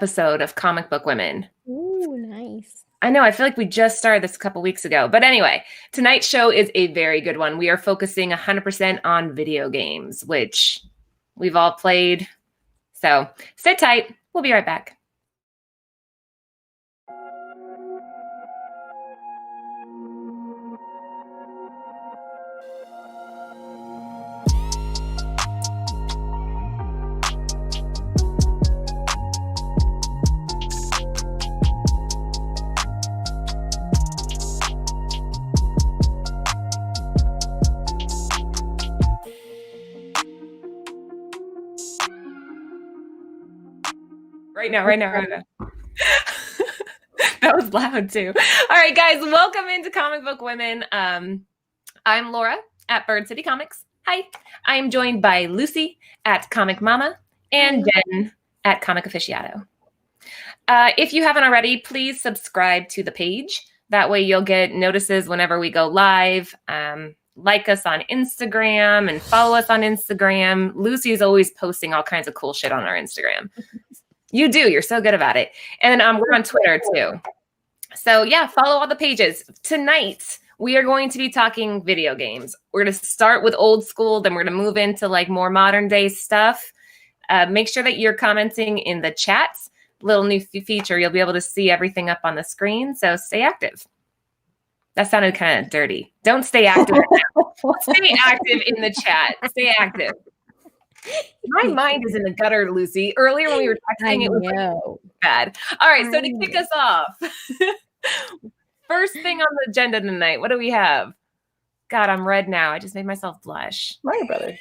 episode of Comic Book Women. Ooh, nice. I know, I feel like we just started this a couple weeks ago. But anyway, tonight's show is a very good one. We are focusing 100% on video games, which we've all played. So stay tight. We'll be right back. Right now. That was loud too. All right, guys, welcome into Comic Book Women. I'm Laura at Bird City Comics. Hi. I am joined by Lucy at Comic Mama and Jen at Comic Aficionado. If you haven't already, please subscribe to the page. That way you'll get notices whenever we go live. Like us on Instagram and follow us on Instagram. Lucy is always posting all kinds of cool shit on our Instagram. You do. You're so good about it. And we're on Twitter too. So yeah, follow all the pages. Tonight, we are going to be talking video games. We're going to start with old school. Then we're going to move into like more modern day stuff. Make sure that you're commenting in the chats. Little new feature. You'll be able to see everything up on the screen. So stay active. That sounded kind of dirty. Don't stay active. Stay active in the chat. Stay active. My mind is in the gutter, Lucy. Earlier when we were texting, it was like bad. All right, so to kick us off, first thing on the agenda tonight, what do we have? God, I'm red now. I just made myself blush. Mario Brothers.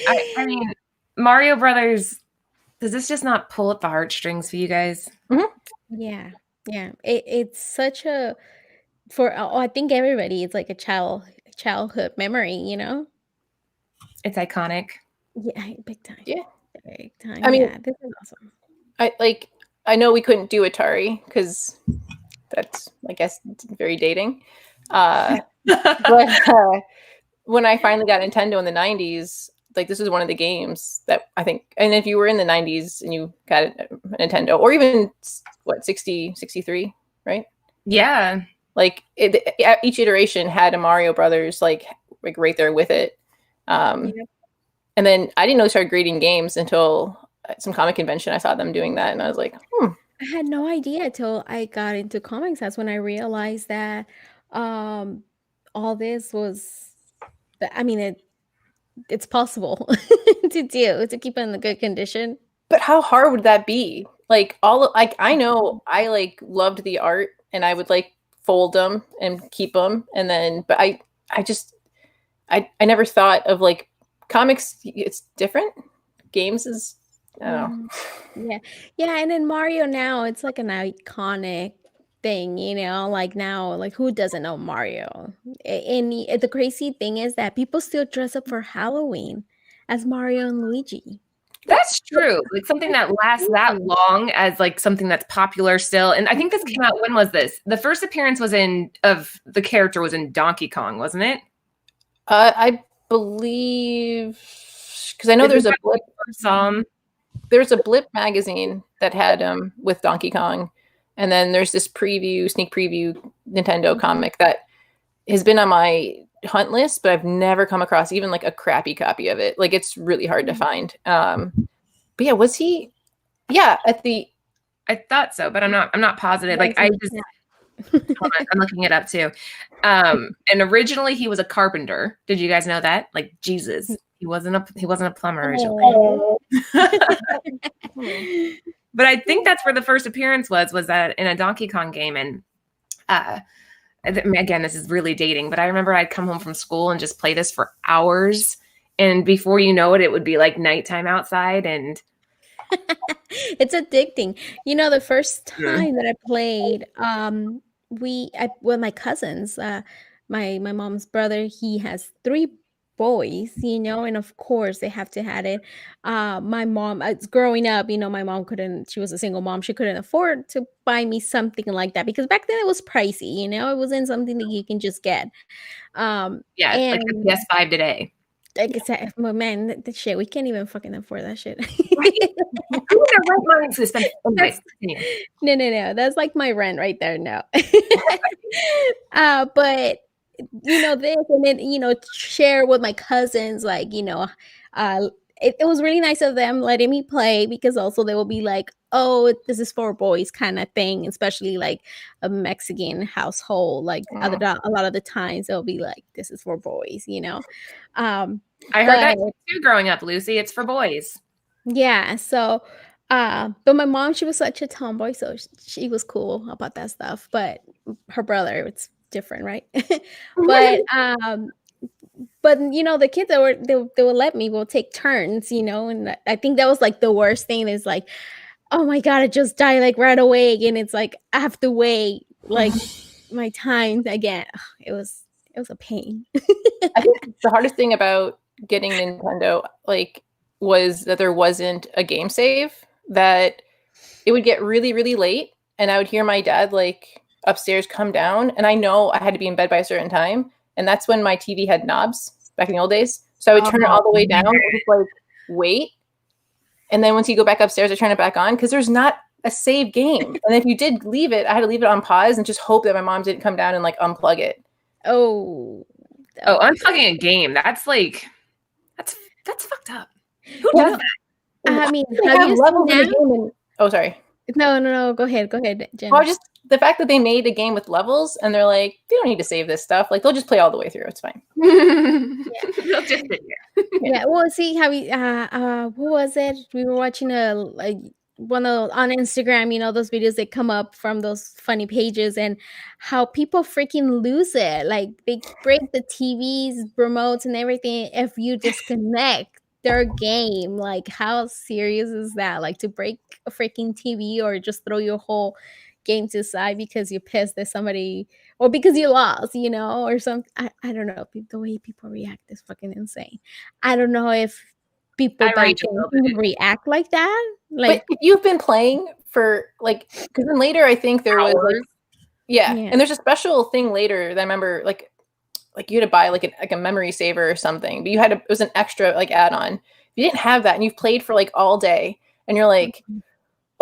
I mean, Mario Brothers, does this just not pull at the heartstrings for you guys? Mm-hmm. Yeah. It's such a, I think everybody, it's like a childhood memory, you know? It's iconic. Yeah, big time. Yeah. Big time. I mean, yeah, this is awesome. I know we couldn't do Atari because that's, I guess, very dating. But when I finally got Nintendo in the 90s, like this was one of the games that I think, and if you were in the 90s and you got a Nintendo, or even, 60, 63, right? Yeah. Like each iteration had a Mario Brothers like right there with it. And then I didn't know they started grading games until at some comic convention. I saw them doing that, and I was like, I had no idea till I got into comics. That's when I realized that all this was, I mean, it's possible to keep it in a good condition. But how hard would that be? Like I know I like loved the art, and I would like fold them and keep them, and then but I I never thought of like comics. It's different. Games is, I don't know. Yeah. And then Mario now, it's like an iconic thing, you know, like now, like who doesn't know Mario? And the crazy thing is that people still dress up for Halloween as Mario and Luigi. That's true. Like something that lasts that long as like something that's popular still. And I think this came out, when was this? The first appearance of the character was in Donkey Kong, wasn't it? I believe, because I know there's a Blip. There's a Blip magazine that had with Donkey Kong, and then there's this sneak preview Nintendo comic that has been on my hunt list, but I've never come across even like a crappy copy of it. Like it's really hard to find. But yeah, was he? Yeah, I thought so, but I'm not positive. Like I just. Hold on, I'm looking it up too. And originally he was a carpenter. Did you guys know that? Like Jesus, he wasn't a plumber originally. But I think that's where the first appearance was that in a Donkey Kong game. And again, this is really dating, but I remember I'd come home from school and just play this for hours, and before you know it, it would be like nighttime outside, and it's addicting. You know, the first time that I played, with my cousins, my mom's brother, he has 3 boys, you know, and of course they have to have it. My mom, growing up, you know, my mom she was a single mom. She couldn't afford to buy me something like that because back then it was pricey, you know, it wasn't something that you can just get. Yeah, and, like a PS5 today. Like I said, well, man, the shit, we can't even fucking afford that shit. Who in their right mind to spend? Anyways, No. That's like my rent right there. No. But this, and then share with my cousins, like it was really nice of them letting me play, because also they will be like, oh, this is for boys kind of thing, especially like a Mexican household, like a lot of the times they'll be like, this is for boys. I heard that too growing up, Lucy. It's for boys. Yeah. So, but my mom, she was such a tomboy, so she was cool about that stuff. But her brother, it's different, right? But the kids that they would let me, will take turns, and I think that was like the worst thing is like, oh my God, I just died like right away. And it's like, I have to wait like my time again. It was a pain. I think the hardest thing about getting Nintendo, like, was that there wasn't a game save, that it would get really, really late. And I would hear my dad like upstairs come down. And I know I had to be in bed by a certain time. And that's when my TV had knobs back in the old days. So I would turn it all the way down and just like wait. And then once you go back upstairs, I turn it back on because there's not a save game. And if you did leave it, I had to leave it on pause and just hope that my mom didn't come down and like unplug it. Oh, unplugging a game. That's like, that's fucked up. Who does that? I mean, have you levels in the game? Oh, sorry. No. Go ahead, Jen. Oh, just the fact that they made a game with levels and they're like, they don't need to save this stuff. Like, they'll just play all the way through. It's fine. They'll just sit here. Yeah. Well, see how we what was it? We were watching one on Instagram, those videos that come up from those funny pages, and how people freaking lose it. Like, they break the TVs, remotes, and everything if you disconnect their game. Like, how serious is that? Like, to break a freaking TV or just throw your whole game to the side because you're pissed that somebody, or because you lost, or something. I don't know. The way people react is fucking insane. I don't know if people back then react like that. Like, but if you've been playing for like, because then later I think there was like, yeah, and there's a special thing later that I remember, like you had to buy like a memory saver or something, but it was an extra like add-on. If you didn't have that and you've played for like all day and you're like,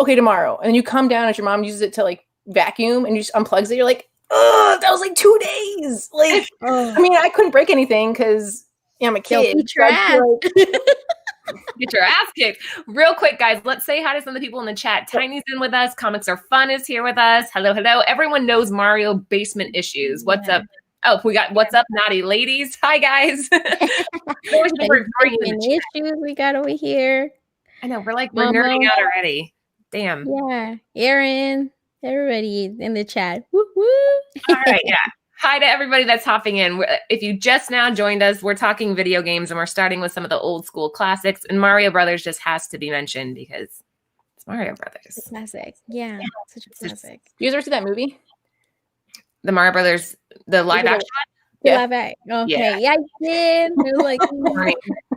okay, tomorrow, and then you come down as your mom uses it to like vacuum and you just unplugs it, you're like, oh, that was like 2 days. Like, I mean, I couldn't break anything because I'm a kid. Get your ass kicked. Real quick, guys, let's say hi to some of the people in the chat. Tiny's in with us. Comics Are Fun is here with us. Hello. Everyone knows Mario basement issues. What's up? Oh, we got what's up, naughty ladies. Hi, guys. Issues we got over here. I know, we're nerding out already. Damn. Yeah. Aaron, everybody in the chat. Woo woo. All right, yeah. Hi to everybody that's hopping in. If you just now joined us, we're talking video games, and we're starting with some of the old school classics. And Mario Brothers just has to be mentioned because it's Mario Brothers. It's a classic. Yeah, such a classic. You guys ever see that movie? The Mario Brothers, the live action? Yeah. Live action. Okay, yeah, I did. It was like,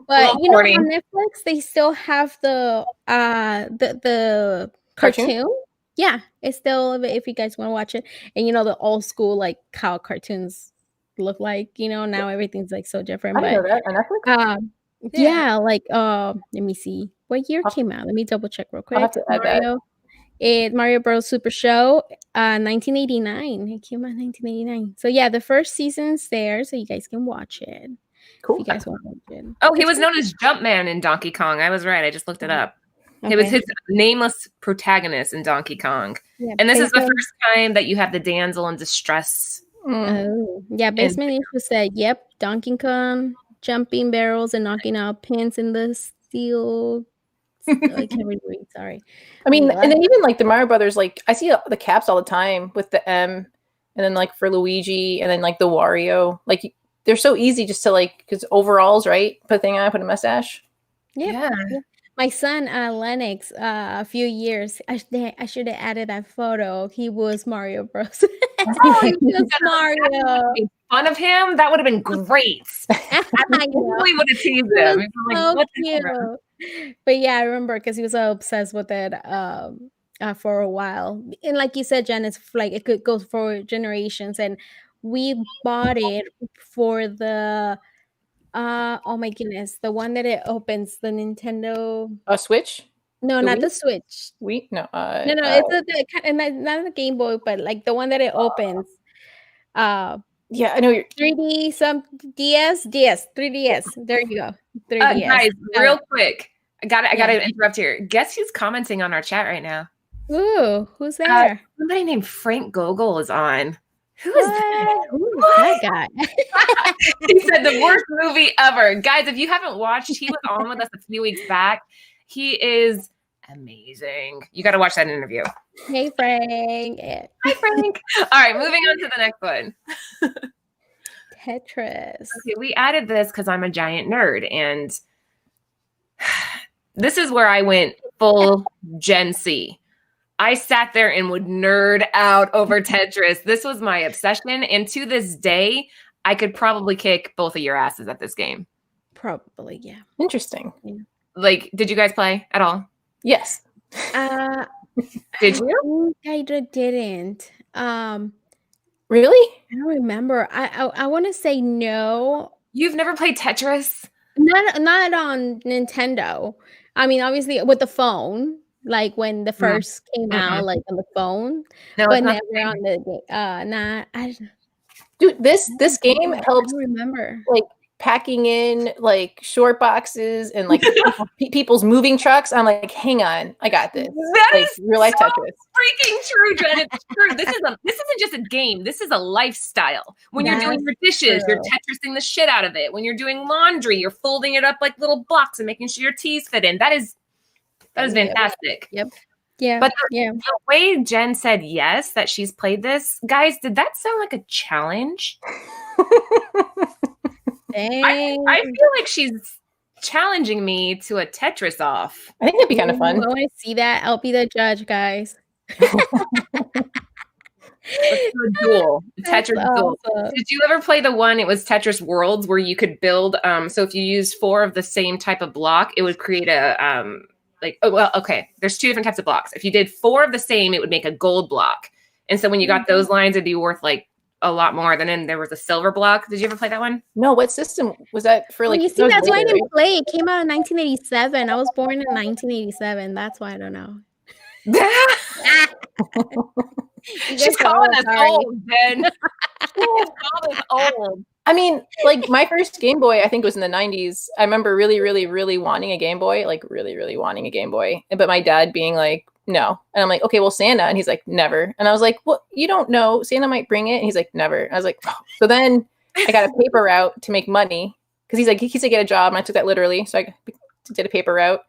but on Netflix, they still have the cartoon. Yeah, it's still, if you guys want to watch it, and the old school, like how cartoons look like, now everything's like so different. I didn't know that on Netflix. Yeah, like let me see what year came out. Let me double check real quick. I'll have to add Mario Bros. Super Show, 1989. It came out in 1989. So yeah, the first season's there, so you guys can watch it. Cool. If you guys want to watch it. Oh, he was known as Jumpman in Donkey Kong. I was right. I just looked it up. Okay. It was his nameless protagonist in Donkey Kong. Yeah, and this is the first time that you have the damsel in distress. Oh, yeah. Basement Issue said, yep, Donkey Kong, jumping barrels and knocking out pins in the steel. I can't read. Sorry. I mean, and then even like the Mario Brothers, like I see the caps all the time with the M, and then like for Luigi, and then like the Wario. Like, they're so easy just to like, because overalls, right? Put a thing on, put a mustache. Yeah. My son, Lennox, a few years, I should have added that photo. He was Mario Bros. He was Mario. Fun of him? That would have been great. I really would have teased him. So cute. But yeah, I remember because he was so obsessed with it for a while. And like you said, Jen, it's like it could go for generations. And we bought it for the Oh my goodness, the one that it opens, the Nintendo. A Switch? No, The not Wii? the Switch. Wii? No. No, it's the kind, not the Game Boy, but like the one that it opens. Yeah, I know you're 3D, some DS, 3DS. There you go. 3DS. Guys, real quick, I gotta interrupt here. Guess who's commenting on our chat right now? Ooh, who's there? Somebody named Frank Gogol is on. Who is that? Who's that guy? He said the worst movie ever. Guys, if you haven't watched, he was on with us a few weeks back. He is amazing. You got to watch that interview. Hey, Frank. Hi, Frank. All right, moving on to the next one. Tetris. Okay, we added this because I'm a giant nerd, and this is where I went full Gen C. I sat there and would nerd out over Tetris. This was my obsession, and to this day, I could probably kick both of your asses at this game. Probably, yeah. interesting. Yeah. Like, did you guys play at all? Yes. Did you? I didn't. Really? I don't remember. I want to say no. You've never played Tetris? Not on Nintendo. I mean, obviously with the phone, like when the first came out, like on the phone. No, but it's not never on the Dude, this game helps remember. like packing in like short boxes and like people's moving trucks. I'm like, hang on, I got this. That like, is real life so Tetris. freaking true, Jen. It's true. This isn't just a game. This is a lifestyle. When you're doing your dishes, you're Tetrising the shit out of it. When you're doing laundry, you're folding it up like little blocks and making sure your teas fit in. That is fantastic. Yep. Yeah. But the way Jen said yes, that she's played this, guys, did that sound like a challenge? I feel like she's challenging me to a Tetris off. I think that'd be kind of fun. I want to see that. I'll be the judge, guys. Let's do a duel. Tetris duel. Did you ever play the one? It was Tetris Worlds where you could build. So if you use 4 of the same type of block, it would create a There's 2 different types of blocks. If you did 4 of the same, it would make a gold block. And so when you got those lines, it'd be worth like a lot more than then there was a silver block. Did you ever play that one? No, what system was that for? Like, you see, that's why I didn't play. It came out in 1987. I was born in 1987. That's why I don't know. She's calling us old, Ben. She's calling us old. I mean, like my first Game Boy, I think was in the 90s. I remember really, really, really wanting a Game Boy, like really, really wanting a Game Boy. But my dad being like, no. And I'm like, okay, well, Santa. And he's like, never. And I was like, well, you don't know. Santa might bring it. And he's like, never. And I was like, oh. So then I got a paper route to make money because he's like, he said get a job. And I took that literally. So I did a paper route.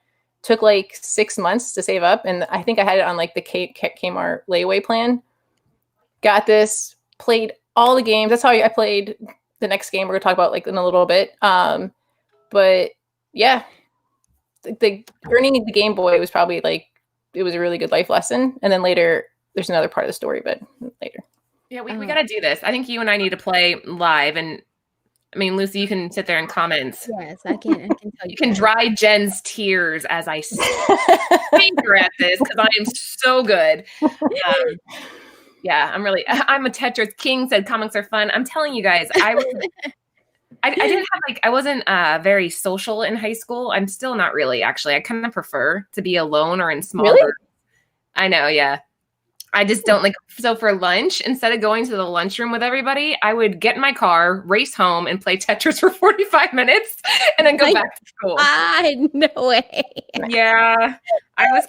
Took like 6 months to save up. And I think I had it on like the Kmart layaway plan. Got this, played all the games. That's how I played the next game we're going to talk about like in a little bit. But yeah, the earning the Game Boy was probably like, it was a really good life lesson. And then later, there's another part of the story, but later. Yeah, we got to do this. I think you and I need to play live. And I mean, Lucy, you can sit there in comments. Yes, I can tell you. You can dry Jen's tears as I finger at this because I am so good. Yeah, I'm a Tetris king, said comics are fun. I'm telling you guys, I didn't have I wasn't very social in high school. I'm still not really, actually. I kind of prefer to be alone or in small groups. I know, yeah. I just don't like, so for lunch, instead of going to the lunchroom with everybody, I would get in my car, race home, and play Tetris for 45 minutes, and then go back to school. No way. Yeah, I was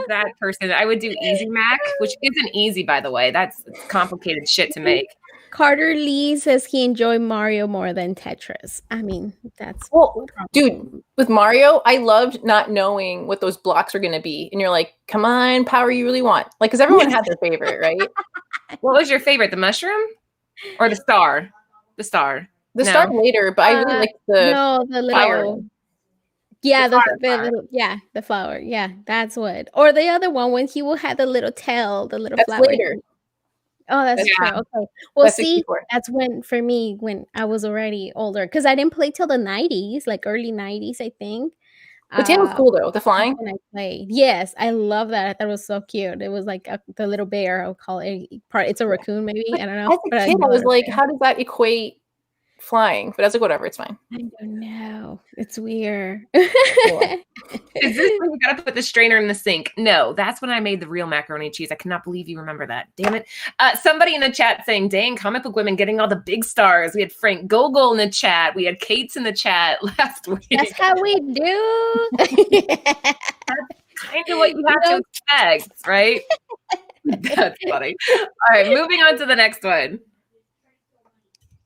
that person. I would do Easy Mac, which isn't easy, by the way. That's complicated shit to make. Carter Lee says he enjoyed Mario more than Tetris. I mean, that's dude, with Mario, I loved not knowing what those blocks were going to be. And you're like, come on, power you really want. Like, because everyone had their favorite, right? What was your favorite? The mushroom or the star? The star. The star later, but I really liked the little fire. Yeah, the flower. Yeah, that's what. Or the other one when he will have the little tail, the little flower. Later. Oh, that's true. Okay. Well, see, that's when I was already older because I didn't play till the 90s, like early 90s, I think. The tail was cool though. The flying. When I played, yes, I love that. I thought it was so cute. It was like the little bear. I'll call it. It's a raccoon, maybe. I don't know. As a kid, I was like, how does that equate flying, but I was like, whatever, it's fine. I don't know. It's weird. Is this when you gotta put the strainer in the sink? No, that's when I made the real macaroni and cheese. I cannot believe you remember that. Damn it. Somebody in the chat saying, dang, comic book women getting all the big stars. We had Frank Gogol in the chat. We had Kate's in the chat last week. That's how we do. Kind of what you have to expect, right? That's funny. All right, moving on to the next one.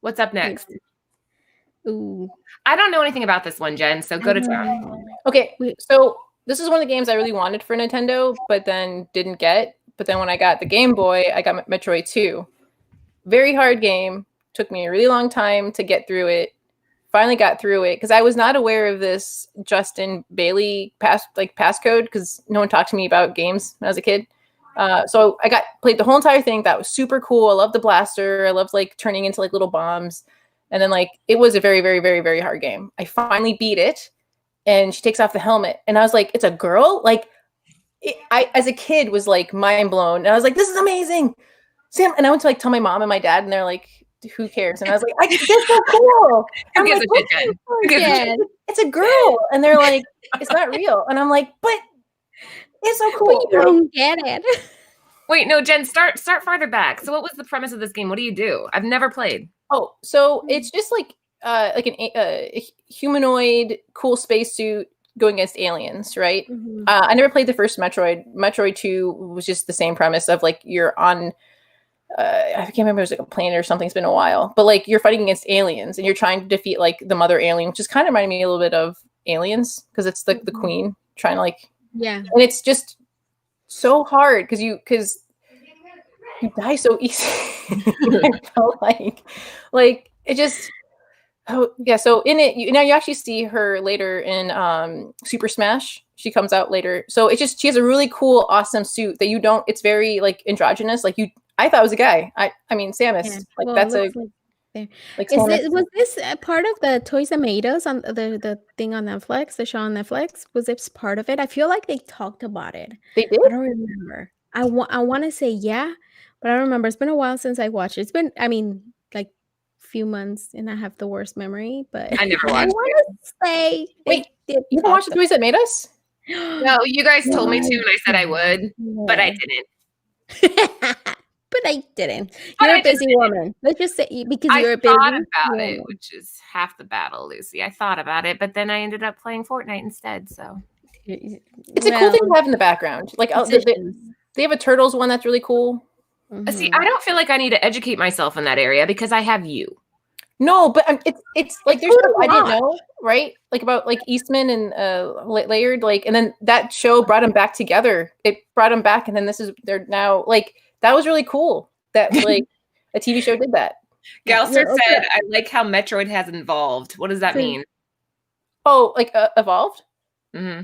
What's up next? Ooh. I don't know anything about this one, Jen, so go to town. Okay, so this is one of the games I really wanted for Nintendo, but then didn't get. But then when I got the Game Boy, I got Metroid 2. Very hard game. Took me a really long time to get through it. Finally got through it because I was not aware of this Justin Bailey passcode because no one talked to me about games when I was a kid. So I played the whole entire thing. That was super cool. I loved the blaster. I loved like turning into like little bombs. And then like it was a very, very, very, very hard game. I finally beat it, and she takes off the helmet, and I was like, "It's a girl!" Like, I as a kid was like mind blown, and I was like, "This is amazing, Sam!" And I went to like tell my mom and my dad, and they're like, "Who cares?" And I was like, "This is so cool." Who gives a shit? It's a girl, and they're like, "It's not real," and I'm like, "But it's so cool." But you don't get it. Wait, no, Jen, start farther back. So what was the premise of this game? What do you do? I've never played. Oh, so it's just like a humanoid, cool spacesuit going against aliens, right? Mm-hmm. I never played the first Metroid. Metroid 2 was just the same premise of like you're on, I can't remember, it was like a planet or something. It's been a while, but like you're fighting against aliens and you're trying to defeat like the mother alien, which is kind of reminding me a little bit of Aliens because it's like the queen trying to like, and it's just so hard because you die so easy. I felt like it just so in it you actually see her later in Super Smash. She comes out later, so it's just she has a really cool awesome suit that you don't, it's very like androgynous, like I thought it was a guy. I mean Samus, like well, that's a like was this part of the Toys That Made Us on the thing on Netflix, the show on Netflix? Was it part of it? I feel like they talked about it. They did? I don't remember. I want to say yeah, but I don't remember. It's been a while since I watched it. It's been, I mean, like few months, and I have the worst memory. But I never watched it. Wait, you didn't watch the Toys That Made Us? No, you guys told me to, and I said I would, but I didn't. But I didn't. You're a busy woman. Let's just say because you're a busy woman. I thought about it, which is half the battle, Lucy. I thought about it, but then I ended up playing Fortnite instead. So it's a cool thing to have in the background. Like they have a Turtles one that's really cool. Mm-hmm. See, I don't feel like I need to educate myself in that area because I have you. No, but it's like there's stuff I didn't know, right? Like about like Eastman and Laird, like, and then that show brought them back together. It brought them back, and then they're now like that was really cool that like a TV show did that. Galster said, "I like how Metroid has evolved." What does that mean? Oh, like evolved. Mm-hmm.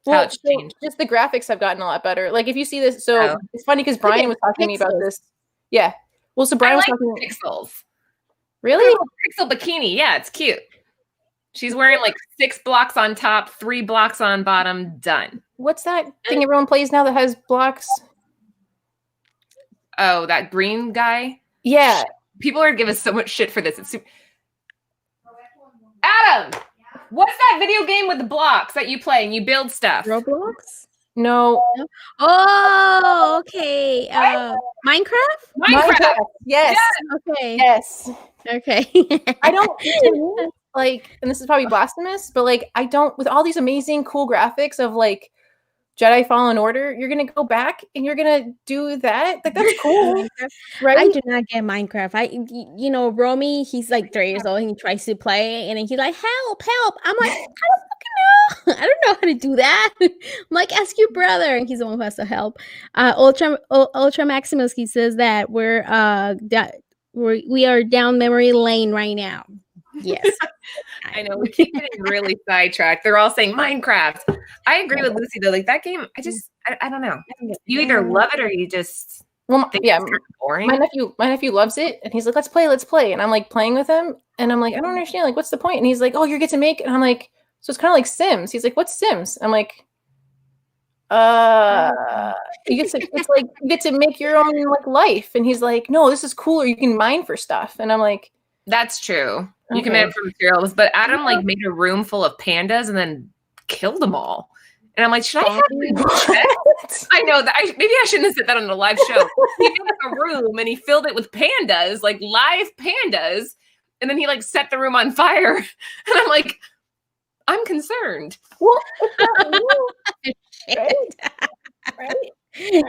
Well, it's changed. Just the graphics have gotten a lot better. Like if you see this, so it's funny because Brian was talking to me about this. Yeah. Well, so Brian was talking pixels. Really? Pixel bikini. Yeah, it's cute. She's wearing like 6 blocks on top, 3 blocks on bottom. Done. What's that thing everyone plays now that has blocks? Oh, that green guy? Yeah. People are giving so much shit for this. It's super... Adam! What's that video game with the blocks that you play and you build stuff? Roblox? No. Oh, okay. Minecraft? Yes. Okay. Yes. Okay. I don't like, and this is probably blasphemous, but like I don't, with all these amazing cool graphics of like Jedi Fallen Order, you're gonna go back and you're gonna do that? Like that's cool. Right? I do not get Minecraft. Romy, he's like 3 years old and he tries to play and then he's like, help. I'm like, I don't fucking know. I don't know how to do that. I'm like, ask your brother, and he's the one who has to help. Ultra Maximus, he says that we are down memory lane right now. Yes. I know we keep getting really sidetracked. They're all saying Minecraft. I agree with Lucy though. Like that game, I don't know. You either love it or you just think it's boring. My nephew loves it, and he's like, let's play. And I'm like playing with him, and I'm like, I don't understand. Like, what's the point? And he's like, oh, you get to make. And I'm like, so it's kind of like Sims. He's like, what's Sims? I'm like, it's like you get to make your own like life. And he's like, no, this is cooler. You can mine for stuff. And I'm like, That's true. You can make it from materials, but Adam like made a room full of pandas and then killed them all. And I'm like, should I have I know that maybe I shouldn't have said that on a live show. He made like a room and he filled it with pandas, like live pandas, and then he like set the room on fire. And I'm like, I'm concerned. Well, right?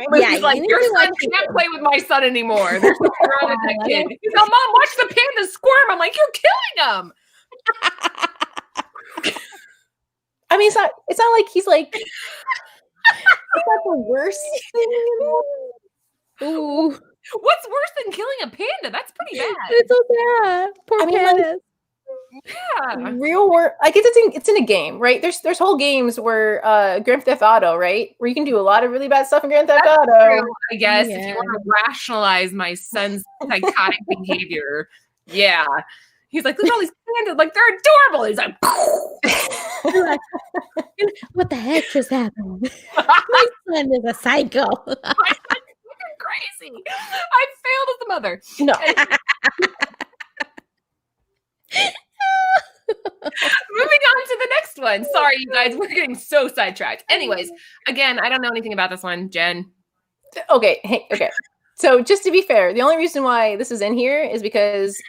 But he's like, your son can't play with my son anymore. There's something wrong with that kid. He's like, Mom, watch the pandas squirm. I'm like, you're killing them. I mean, it's not like he's like, it's not the worst thing in the world. Ooh. What's worse than killing a panda? That's pretty bad. It's so sad. Poor pandas. Yeah. Real world. Like it's in a game, right? There's whole games where Grand Theft Auto, right? Where you can do a lot of really bad stuff in Grand Theft Auto. True, I guess if you want to rationalize my son's psychotic behavior. Yeah. He's like, look at all these pandas, like they're adorable. He's like, what the heck just happened? My son is a psycho. My son's crazy. I failed as a mother. No. Moving on to the next one. Sorry, you guys, we're getting so sidetracked. Anyways, again, I don't know anything about this one, Jen. Okay. So just to be fair, the only reason why this is in here is because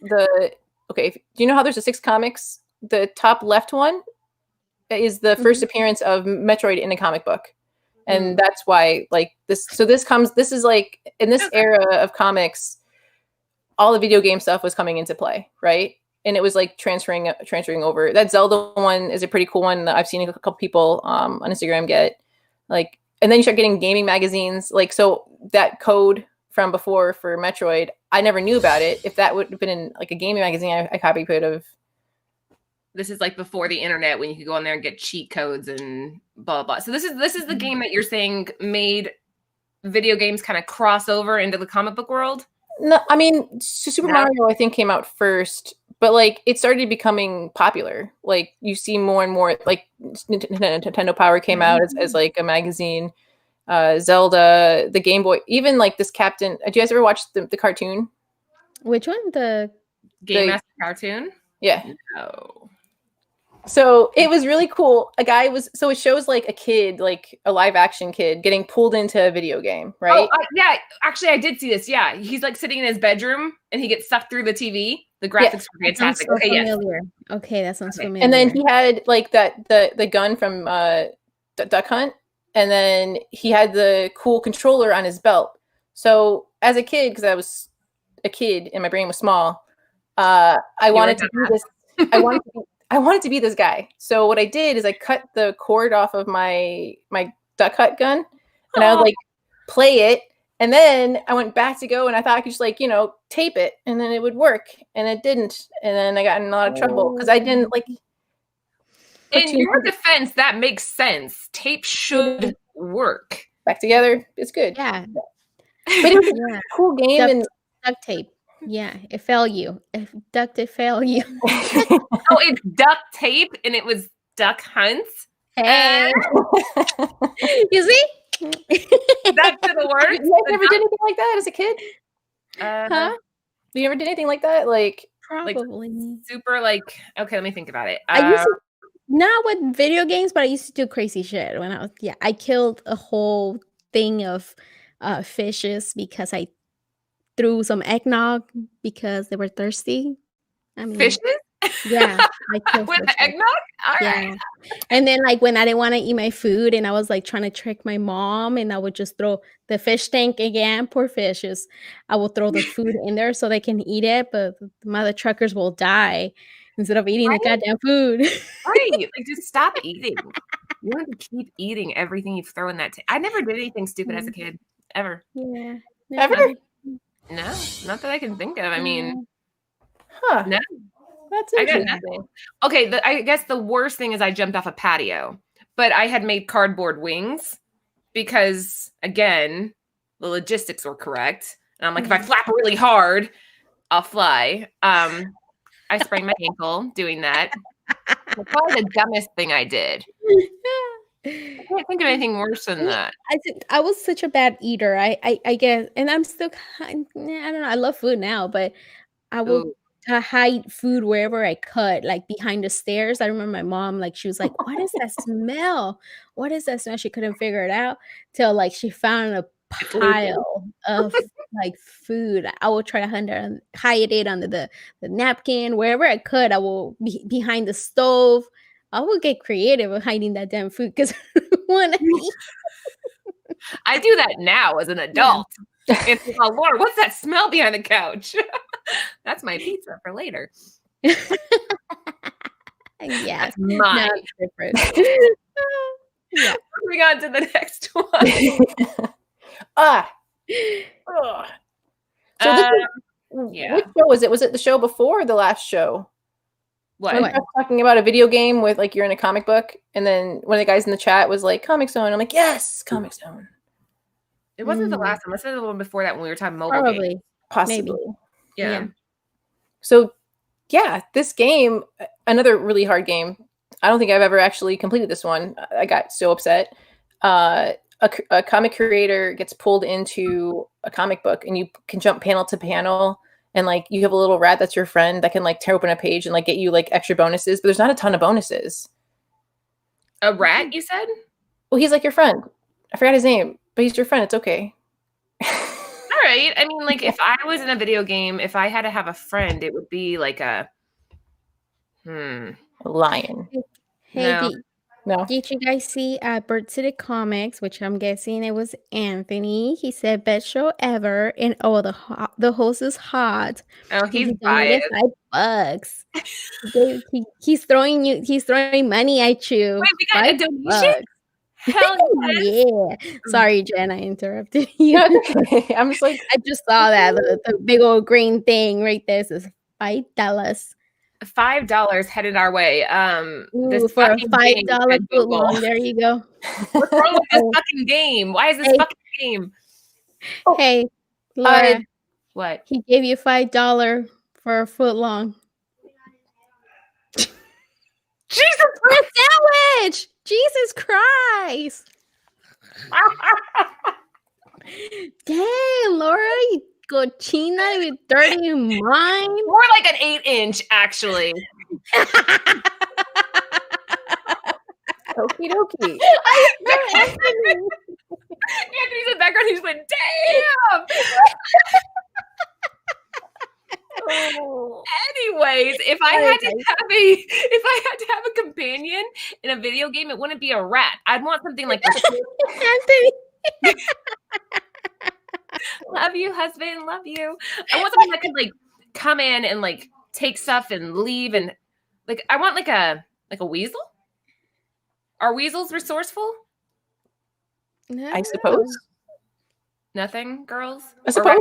do you know how there's a 6 comics? The top left one is the first appearance of Metroid in a comic book. And that's why like this. So this is like in this era of comics, all the video game stuff was coming into play, right? And it was like transferring over. That Zelda one is a pretty cool one that I've seen a couple people on Instagram get. Like, and then you start getting gaming magazines. Like, so that code from before for Metroid, I never knew about it. If that would have been in like a gaming magazine, I probably could have. This is like before the internet when you could go on there and get cheat codes and blah blah. So this is the game that you're saying made video games kind of cross over into the comic book world. No, I mean Super Mario I think came out first, but like it started becoming popular. Like you see more and more. Like Nintendo Power came out as like a magazine. Zelda, the Game Boy, even like this Captain. Did you guys ever watch the cartoon? Which one? The Game Master cartoon? Yeah. No. So it was really cool. So it shows like a kid, like a live action kid getting pulled into a video game, right? Oh, yeah. Actually, I did see this. Yeah. He's like sitting in his bedroom and he gets sucked through the TV. The graphics were fantastic. Okay, familiar. Okay, that sounds familiar. And then he had like the gun from Duck Hunt. And then he had the cool controller on his belt. So as a kid, because I was a kid and my brain was small, I wanted to do this. I wanted to be this guy. So what I did is I cut the cord off of my Duck Hunt gun, and I would like play it. And then I went back to go, and I thought I could just like tape it, and then it would work, and it didn't. And then I got in a lot of trouble because I didn't like. In your defense, that makes sense. Tape should work. Back together, it's good. Yeah. But it was a cool game. Duct tape. Yeah, it failed you. It failed you. Oh, it's duct tape and it was Duck Hunt. Hey. You see? That's gonna work. You guys never did anything like that as a kid? Huh? You never did anything like that? Like Probably. Like, super like, okay, let me think about it. I used to, not with video games, but I used to do crazy shit when I killed a whole thing of fishes because I threw some eggnog because they were thirsty. I mean, fishes? Yeah. I killed with fishes. eggnog? All right. And then like when I didn't want to eat my food and I was like trying to trick my mom and I would just throw the fish tank again, poor fishes. I will throw the food in there so they can eat it, but the mother truckers will die instead of eating the goddamn food. Right. Like just stop eating. You want to keep eating everything you throw in that tank. I never did anything stupid as a kid. Ever. Yeah. Ever? No, not that I can think of. I mean, no. That's interesting. Okay, I guess the worst thing is I jumped off a patio, but I had made cardboard wings because, again, the logistics were correct. And I'm like, if I flap really hard, I'll fly. I sprained my ankle doing that. That's probably the dumbest thing I did. I can't think of anything worse than that. I was such a bad eater. I guess, and I'm still I don't know. I love food now, but I will hide food wherever I could, like behind the stairs. I remember my mom, like, she was like, "What is that smell? What is that smell?" She couldn't figure it out till like she found a pile of like food. I will try to hide it under the napkin, wherever I could. I will be behind the stove. I will get creative with hiding that damn food because I don't want to eat. I do that now as an adult. It's like, oh Lord, what's that smell behind the couch? That's my pizza for later. Yeah, That's no, mine. it's different. Yeah. Moving on to the next one. So this yeah. which show was it? Was it the show before or the last show? What? So I was talking about a video game with like you're in a comic book, and then one of the guys in the chat was like Comix Zone. I'm like, yes, Comix Zone. It wasn't the last one. This is the one before that when we were talking mobile games. Possibly. Maybe. Yeah. So yeah, this game, another really hard game. I don't think I've ever actually completed this one. I got so upset. A comic creator gets pulled into a comic book, and you can jump panel to panel, and like you have a little rat that's your friend that can like tear open a page and like get you like extra bonuses, but there's not a ton of bonuses. A rat, you said? Well, he's like your friend. I forgot his name, but he's your friend. It's okay. All right. I mean, like if I was in a video game, if I had to have a friend, it would be like a lion. Hey, No. did you guys see Bird City Comics, which I'm guessing it was Anthony? He said best show ever, and the host is hot. Oh, he's donated biased. $5. He's throwing money at you. Wait, we got a donation? Hell yeah. Sorry, Jen, I interrupted you. No, it's okay. I'm just like, I just saw that the big old green thing right there says $5. $5 headed our way. This for a $5 foot long. There you go. What's wrong with this fucking game? Why is this fucking game? Hey, Laura. What? He gave you $5 for a foot long. Jesus Christ! Sandwich! Jesus Christ! Damn, Laura, you cochina with dirty mind. More like an 8-inch, actually. Okie dokie. Anthony's in the background. He's like, damn. Anyways, if I had to have a companion in a video game, it wouldn't be a rat. I'd want something like Anthony. Love you, husband. Love you. I want something that could like come in and like take stuff and leave, and like I want like a weasel. Are weasels resourceful? No. I suppose. Nothing, girls. I suppose.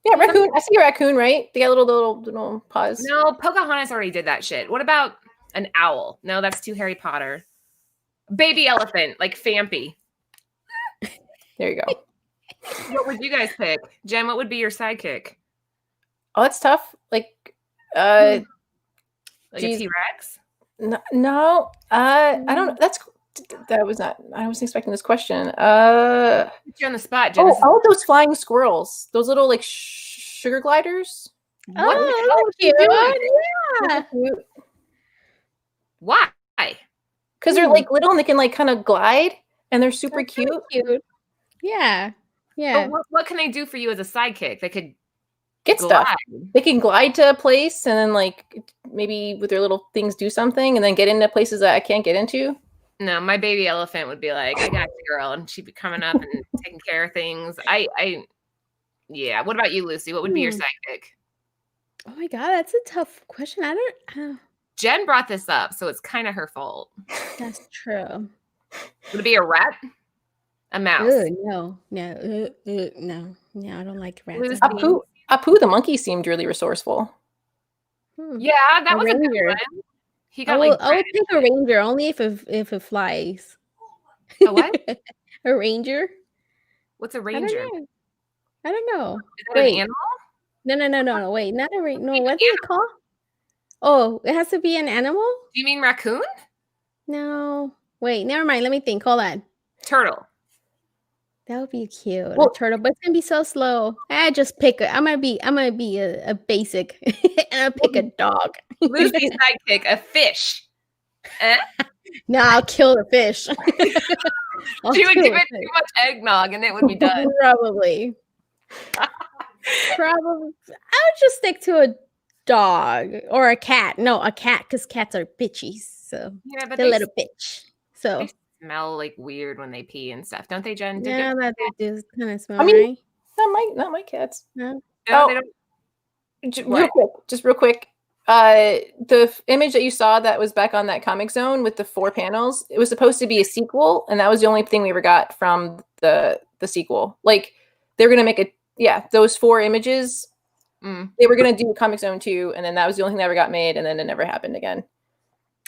Yeah, raccoon. I see a raccoon, right? They got little paws. No, Pocahontas already did that shit. What about an owl? No, that's too Harry Potter. Baby elephant, like Fampy. There you go. What would you guys pick? Jen, what would be your sidekick? Oh, that's tough. Like a T-Rex? No. I don't know. That was not. I wasn't expecting this question. You're on the spot, Jen. Oh, those flying squirrels. Those little like sugar gliders. Oh, cute. Yeah. Why? Because they're like little and they can like kind of glide and they're super cute. Yeah. Yeah. But what can they do for you as a sidekick? They could get stuff. They can glide to a place and then like maybe with their little things do something and then get into places that I can't get into. No, my baby elephant would be like, I got you, girl, and she'd be coming up and taking care of things. Yeah. What about you, Lucy? What would be your sidekick? Oh my God, that's a tough question. I don't. Jen brought this up, so it's kind of her fault. That's true. Would it be a rat? A mouse? No. No, I don't like rats. Apu, the monkey, seemed really resourceful. Yeah, that was a good one. He got I would pick a ranger only if it flies. A what? A ranger. What's a ranger? I don't know. Is that an animal? No. Wait, not a ranger. No, what's it called? Oh, it has to be an animal? Do you mean raccoon? No. Wait, never mind. Let me think. Hold on. Turtle. That would be cute. Well- a turtle, but it's gonna be so slow. I just pick I'm gonna be a basic, and I'll pick a dog. Lucy's sidekick, a fish. No, I'll kill the fish. She would give it too much eggnog, and it would be done. Probably. Probably. I would just stick to a dog or a cat. No, a cat, because cats are bitchy. So Yeah, but they're a little bitch. So they smell like weird when they pee and stuff, don't they, Jen? yeah, that they do kind of smell. I mean, right? not my cats. No. No, Oh. they don't. Real quick. The image that you saw that was back on that Comix Zone with the 4 panels, it was supposed to be a sequel, and that was the only thing we ever got from the sequel. Like, they were gonna make those 4 images. They were gonna do Comix Zone 2, and then that was the only thing that ever got made, and then it never happened again.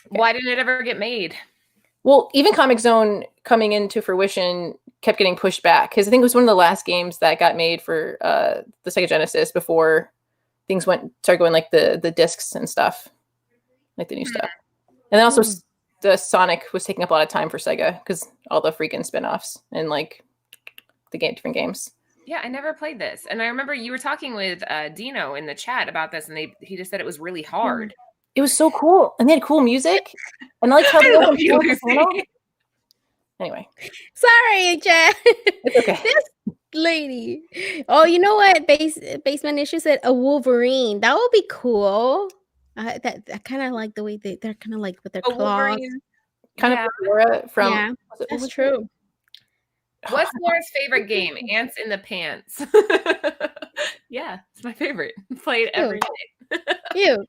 Okay. Why didn't it ever get made? Well, even Comix Zone coming into fruition kept getting pushed back, because I think it was one of the last games that got made for the Sega Genesis before things started going like the discs and stuff, like the new stuff. And then also the Sonic was taking up a lot of time for Sega because all the freaking spin-offs and like the different games. Yeah, I never played this. And I remember you were talking with Dino in the chat about this, and he just said it was really hard. It was so cool. And they had cool music. And I like how they opened the panel. Anyway. Sorry, Jen. It's okay. This lady. Oh, you know what? Basement Issue said a Wolverine. That would be cool. I kind of like the way they're kind of like with their claws. Wolverine. Kind of Laura from. Yeah, that's true. What's Laura's favorite game? Ants in the Pants. Yeah, it's my favorite. Play it every day. Cute.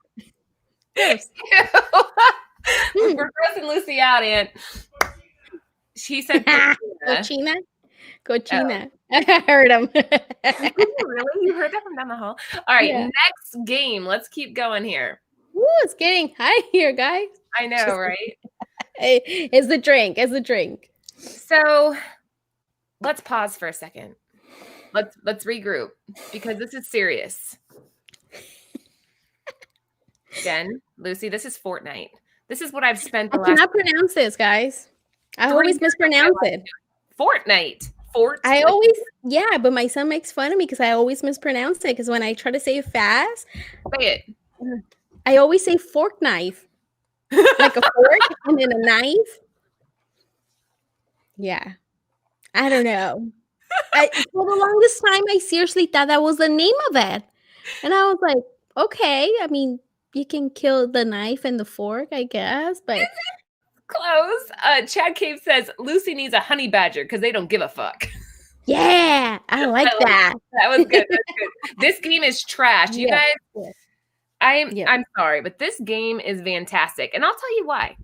We're grossing Lucy out, Aunt. She said Cochina. Cochina. I heard him. Really? You heard that from down the hall? All right, Yeah. next game. Let's keep going here. Ooh, it's getting high here, guys. I know, right? It's the drink. It's the drink. So let's pause for a second. Let's regroup because this is serious. Jen, Lucy, this is Fortnite. This is what I've spent the I last. cannot pronounce this, guys. I always mispronounce it. Fortnite. I always, yeah, but my son makes fun of me because I always mispronounce it. Because when I try to say it fast, say it. I always say fork knife, like a fork and then a knife. Yeah, I don't know. For the longest time, I seriously thought that was the name of it, and I was like, okay. I mean, you can kill the knife and the fork, I guess, but. Close. Chad Cave says Lucy needs a honey badger because they don't give a fuck. Yeah, I like that. That was good. That's good. This game is trash. You guys, I'm sorry, but this game is fantastic. And I'll tell you why.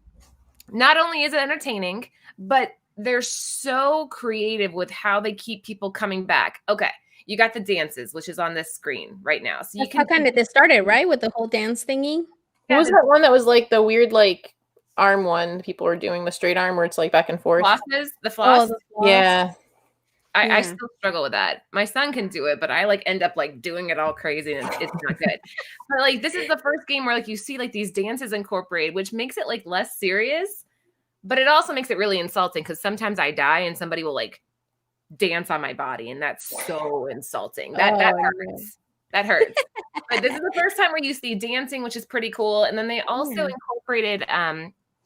Not only is it entertaining, but they're so creative with how they keep people coming back. Okay. You got the dances, which is on this screen right now. So That's how kind of this started, right? With the whole dance thingy. What was that one that was like the weird like arm one people were doing, the straight arm where it's like back and forth? The floss. Yeah. I still struggle with that. My son can do it, but I like end up like doing it all crazy and it's not good. But like this is the first game where like you see like these dances incorporated, which makes it like less serious, but it also makes it really insulting because sometimes I die and somebody will like dance on my body, and that's so insulting. That hurts. That hurts. But this is the first time where you see dancing, which is pretty cool. And then they also incorporated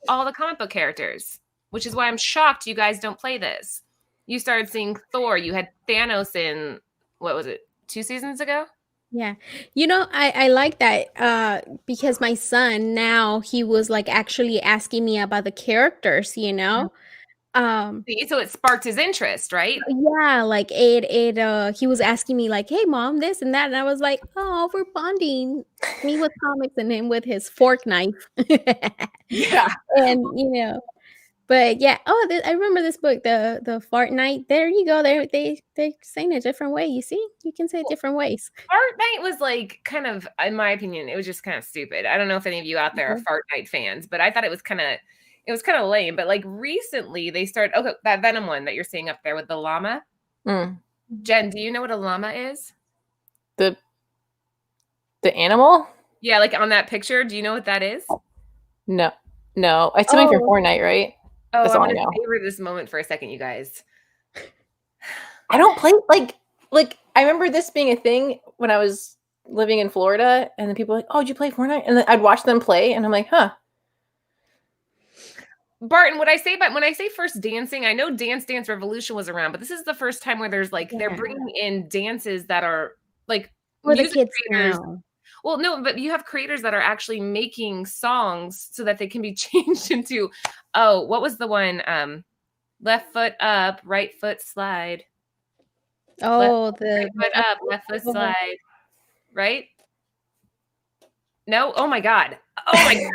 all the comic book characters, which is why I'm shocked you guys don't play this. You started seeing Thor. You had Thanos in, what was it, 2 seasons ago? Yeah. You know, I like that because my son now, he was like actually asking me about the characters, you know? So it sparked his interest, right? Yeah, like he was asking me like, hey mom, this and that. And I was like, oh, we're bonding. Me with comics and him with his fork knife. Yeah. And you know, but yeah, I remember this book, the Fortnite. There you go. They saying a different way. You see, you can say it different ways. Fortnite was like kind of, in my opinion, it was just kind of stupid. I don't know if any of you out there are Fortnite fans, but I thought it was kind of lame. But like recently they started, that Venom one that you're seeing up there with the llama. Jen, do you know what a llama is? The animal? Yeah, like on that picture. Do you know what that is? No. It's something from Fortnite, right? Oh, I'm going to savor this moment for a second, you guys. I don't play like I remember this being a thing when I was living in Florida, and then people were like, "Oh, did you play Fortnite?" And then I'd watch them play, and I'm like, "Huh." Barton, when I say first dancing, I know Dance Dance Revolution was around, but this is the first time where there's like they're bringing in dances that are like for the kids creators. now. Well, no, but you have creators that are actually making songs so that they can be changed into. Oh, what was the one? Left foot up, right foot slide. Oh, right foot up, left foot slide. Right? No? Oh my God. Oh my God.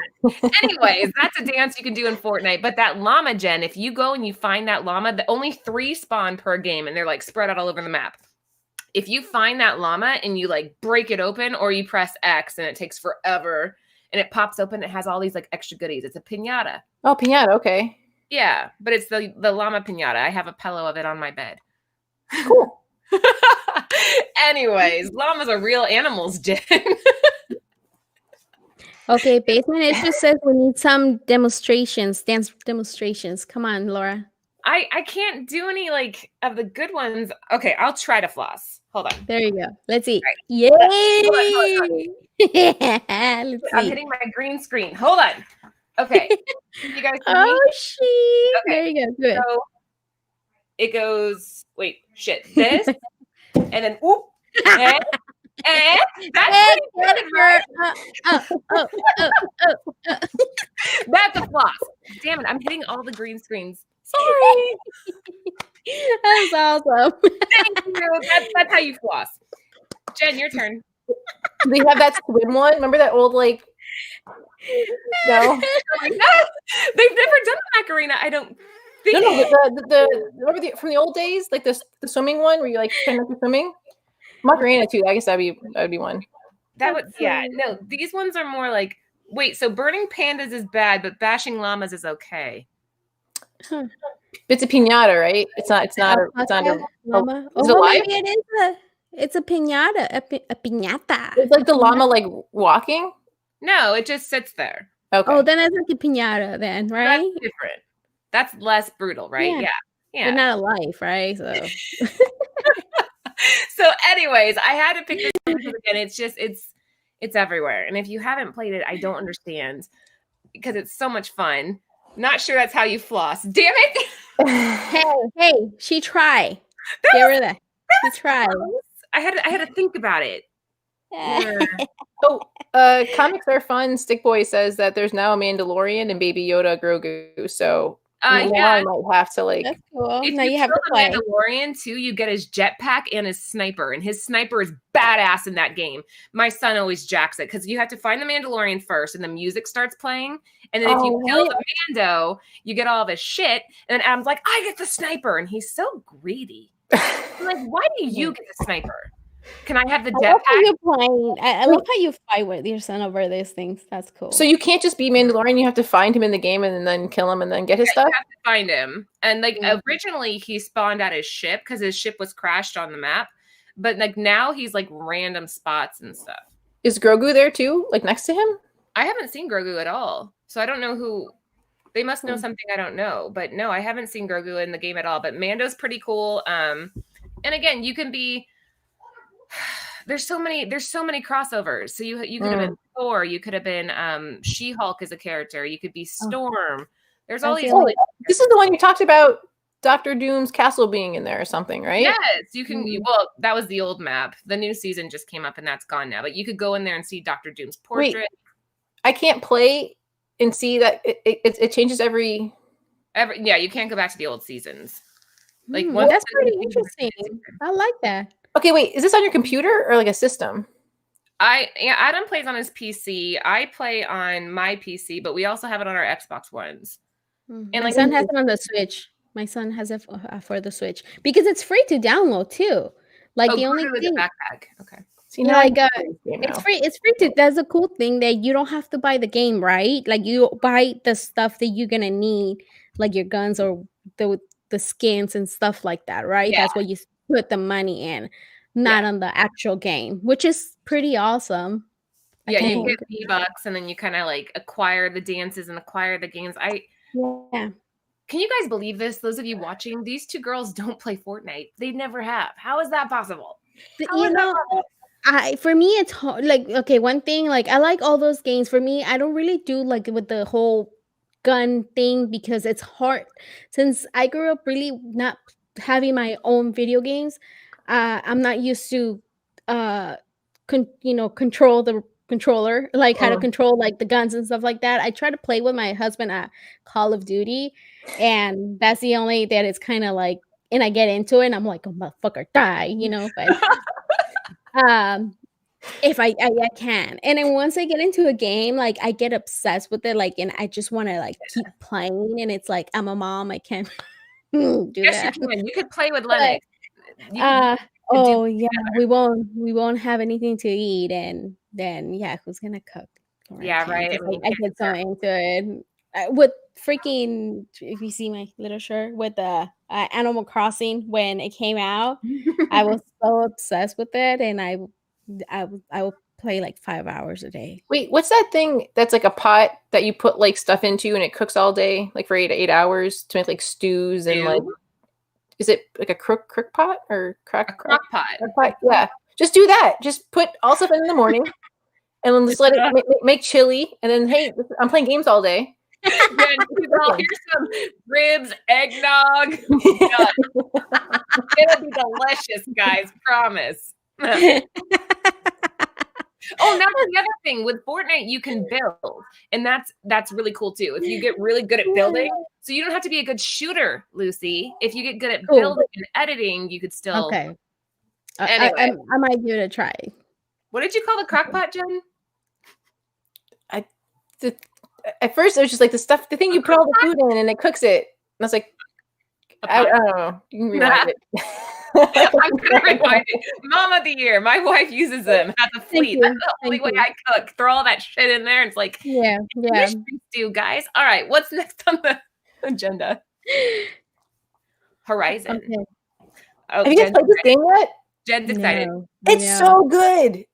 Anyways, that's a dance you can do in Fortnite. But that llama, Jen, if you go and you find that llama, only 3 spawn per game and they're like spread out all over the map. If you find that llama and you like break it open or you press X and it takes forever and it pops open, it has all these like extra goodies. It's a piñata. Oh, piñata, okay. Yeah, but it's the llama piñata. I have a pillow of it on my bed. Cool. Anyways, llamas are real animals, Jen. Okay, Basement Issue says we need some demonstrations, dance demonstrations. Come on, Laura. I can't do any like of the good ones. Okay, I'll try to floss. Hold on. There you go. Let's see. Right. Yay! Hold Let's I'm see. hitting my green screen. Hold on. Okay. You guys see me? Oh, shit. Okay. There you go. Good. So it goes, wait, shit, this, and then, whoop, and that's pretty good, right? That's a floss. Damn it, I'm hitting all the green screens. Sorry. That's awesome. Thank you. That's how you floss. Jen, your turn. Do you have that squid one? Remember that old like? No, No, they've never done the Macarena. I don't think. no. The remember from the old days, like the swimming one where you like kind of swimming. Macarena too. I guess that'd be one. That would, yeah. No, these ones are more like. Wait, so burning pandas is bad, but bashing llamas is okay. Huh. It's a piñata, right? It's not a llama. Is it alive? Maybe it's a piñata. A piñata. It's like the llama like walking. No, it just sits there. Okay. Oh, then it's like a piñata, then, right? That's different. That's less brutal, right? Yeah. They're not alive, right? So. So, anyways, I had to pick this one because again, it's everywhere. And if you haven't played it, I don't understand because it's so much fun. Not sure that's how you floss. Damn it! Hey, she tried. Get rid of that. She tried. I had to think about it. Oh, comics are fun. Stick Boy says that there's now a Mandalorian and Baby Yoda Grogu. So now I might have to like. That's cool. If Now you you have to kill the play. Mandalorian too, you get his jetpack and his sniper, and his sniper is badass in that game. My son always jacks it because you have to find the Mandalorian first, and the music starts playing, and then if you kill the Mando, you get all this shit. And then Adam's like, "I get the sniper," and he's so greedy. I'm like, why do you get the sniper? Can I have the jetpack? I love how you fight with your son over these things. That's cool. So you can't just be Mandalorian. You have to find him in the game and then kill him and then get his stuff. You have to find him. And like originally he spawned at his ship because his ship was crashed on the map. But like now he's like random spots and stuff. Is Grogu there too? Like next to him? I haven't seen Grogu at all. So I don't know who. They must know something I don't know. But no, I haven't seen Grogu in the game at all. But Mando's pretty cool. And again, you can be. There's so many crossovers. So you could have been Thor, you could have been She-Hulk as a character, you could be Storm. There's all these. This is the one you talked about, Dr. Doom's castle being in there or something, right? Yes, you can. Well, that was the old map. The new season just came up and that's gone now. But you could go in there and see Dr. Doom's portrait. Wait, I can't play and see that it changes every. Yeah, you can't go back to the old seasons. Like that's pretty interesting. I like that. Okay, wait, is this on your computer or like a system? Adam plays on his PC. I play on my PC, but we also have it on our Xbox Ones. And my son has it on the Switch. My son has it for the Switch because it's free to download too. Like the only thing, the backpack. Okay. So, it's free. It's free to. That's a cool thing that you don't have to buy the game, right? Like you buy the stuff that you're gonna need, like your guns or the skins and stuff like that, right? Yeah. That's what you put the money in, not on the actual game, which is pretty awesome. Yeah, you get V-Bucks and then you kind of like acquire the dances and acquire the games. Can you guys believe this? Those of you watching, these two girls don't play Fortnite. They never have. How is that possible? For me, it's hard. Like, okay, one thing, like, I like all those games. For me, I don't really do like with the whole gun thing because it's hard. Since I grew up really not having my own video games, I'm not used to, control the controller, like how to control like the guns and stuff like that. I try to play with my husband at Call of Duty, and that's the only that it's kind of like, and I get into it, and I'm like, oh, motherfucker, die, but. If I can, and then once I get into a game, like I get obsessed with it, like, and I just want to like keep playing, and it's like I'm a mom, I can't do yes, that. You could play with Lennox. Oh yeah, we won't have anything to eat, and then who's gonna cook? Yeah, right. I get so into it with freaking. If you see my little shirt with the Animal Crossing when it came out, I was so obsessed with it, and I will play like 5 hours a day. Wait, what's that thing that's like a pot that you put like stuff into and it cooks all day, like for 8 hours to make like stews and like, is it like a crock pot or crock pot? Yeah, just do that. Just put all stuff in the morning and then just let it make chili. And then, hey, I'm playing games all day. Here's some ribs, eggnog. It'll be delicious, guys. Promise. Oh, now the other thing with Fortnite, you can build, and that's really cool too. If you get really good at building, so you don't have to be a good shooter, Lucy. If you get good at building and editing, you could still. Okay. Anyway, I might give it a try. What did you call the crock pot, Jen? At first, it was just like the thing you put all the food in and it cooks it. And I was like, I don't know. You can rewind it. I'm gonna rewind it. Mom of the year. My wife uses them as a fleet. That's the only way I cook. Throw all that shit in there. And it's like, stew, guys. All right, what's next on the agenda? Horizon. Okay. Have you guys played this game yet? Jen's excited. No. It's so good.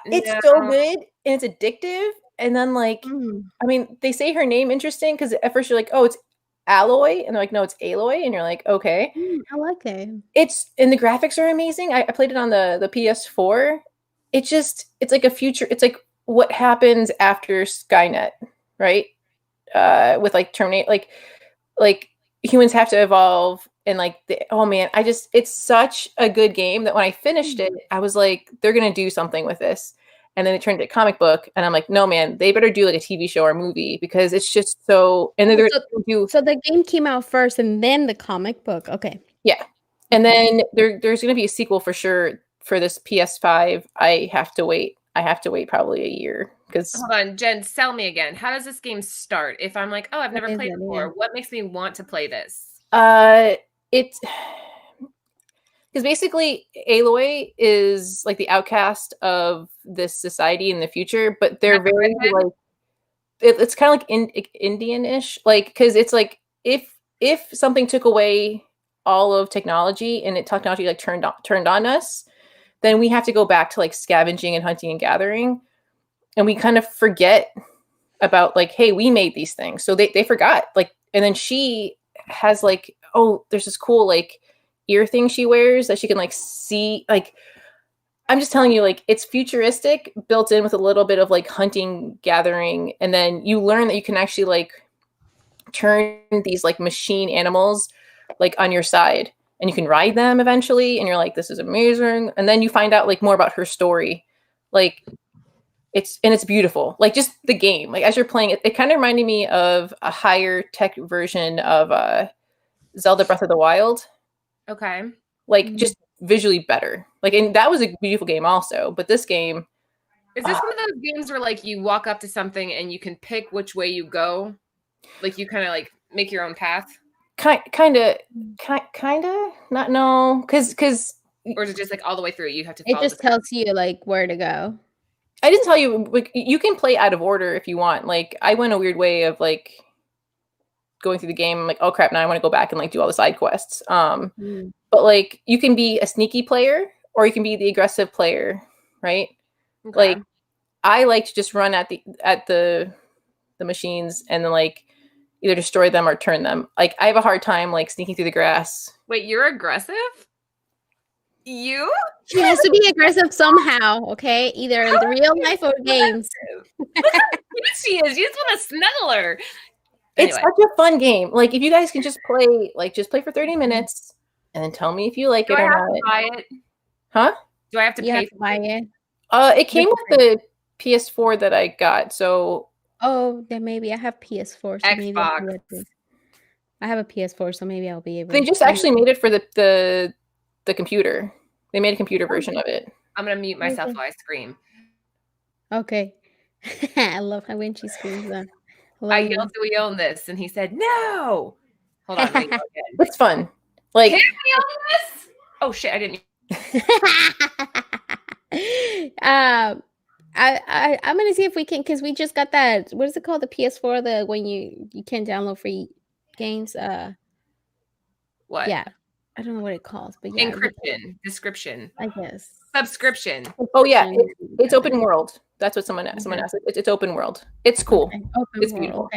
It's so good, and it's addictive. And then, like, I mean, they say her name interesting because at first you're like, oh, it's Alloy, and they're like, no, it's Aloy, and you're like, okay. I like it. And the graphics are amazing. I played it on the PS4. It's like a future. It's like what happens after Skynet, right? With like Terminate, like humans have to evolve, and like, oh man, it's such a good game that when I finished it, I was like, they're gonna do something with this. And then it turned into a comic book, and I'm like, no, man, they better do like a TV show or movie because it's just so. And then so the game came out first, and then the comic book. Okay. Yeah, and then there's going to be a sequel for sure for this PS5. I have to wait probably a year because. Hold on, Jen, sell me again. How does this game start? If I'm like, oh, I've never played it before, what makes me want to play this? It's. Because basically, Aloy is like the outcast of this society in the future, but they're very like it's kind of like Indian-ish, like because it's like if something took away all of technology and technology like turned on us, then we have to go back to like scavenging and hunting and gathering, and we kind of forget about like, hey, we made these things, so they forgot like, and then she has like, oh, there's this cool like ear thing she wears that she can like see, like I'm just telling you, like it's futuristic built in with a little bit of like hunting gathering, and then you learn that you can actually like turn these like machine animals like on your side and you can ride them eventually, and you're like, this is amazing. And then you find out like more about her story, like it's beautiful, like just the game, like as you're playing it, it kind of reminded me of a higher tech version of Zelda Breath of the Wild. Okay. Like just visually better. Like, and that was a beautiful game also, but this game. Is this one of those games where like you walk up to something and you can pick which way you go? Like you kind of like make your own path? Kind of, not, no. Cause. Or is it just like all the way through? You have to follow. It just tells you like where to go. I didn't tell you, like, you can play out of order if you want. Like I went a weird way of like going through the game. I'm like, oh crap, now I want to go back and like do all the side quests. But like you can be a sneaky player or you can be the aggressive player, right? Okay. Like I like to just run at the machines and then like either destroy them or turn them. Like I have a hard time like sneaking through the grass. Wait, you're aggressive? You? She has to be aggressive somehow, okay? Either in the real life or games. Look how cute she is. You just want to snuggle her. It's such a fun game. Like if you guys can just play for 30 minutes and then tell me if you like it or not. Do I have to buy it? Huh? Do I have to pay to buy it? It came with the PS4 that I got, so then maybe I have PS4. So maybe Xbox. I have a PS4, so maybe I'll be able. They just actually made it for the computer. They made a computer version of it. I'm gonna mute myself while I scream. Okay. I love how when she screams. I yelled, "Do we own this?" And he said, "No." Hold on. Let me go again. It's fun. Like, can we own this? Oh shit! I didn't. I'm gonna see if we can, because we just got that. What is it called? The PS4. The when you can download free games. What? Yeah, I don't know what it calls, but yeah, Encryption, description, I guess. Subscription. Oh yeah, it's open world. That's what someone asked. It's open world. It's cool. Okay. It's beautiful.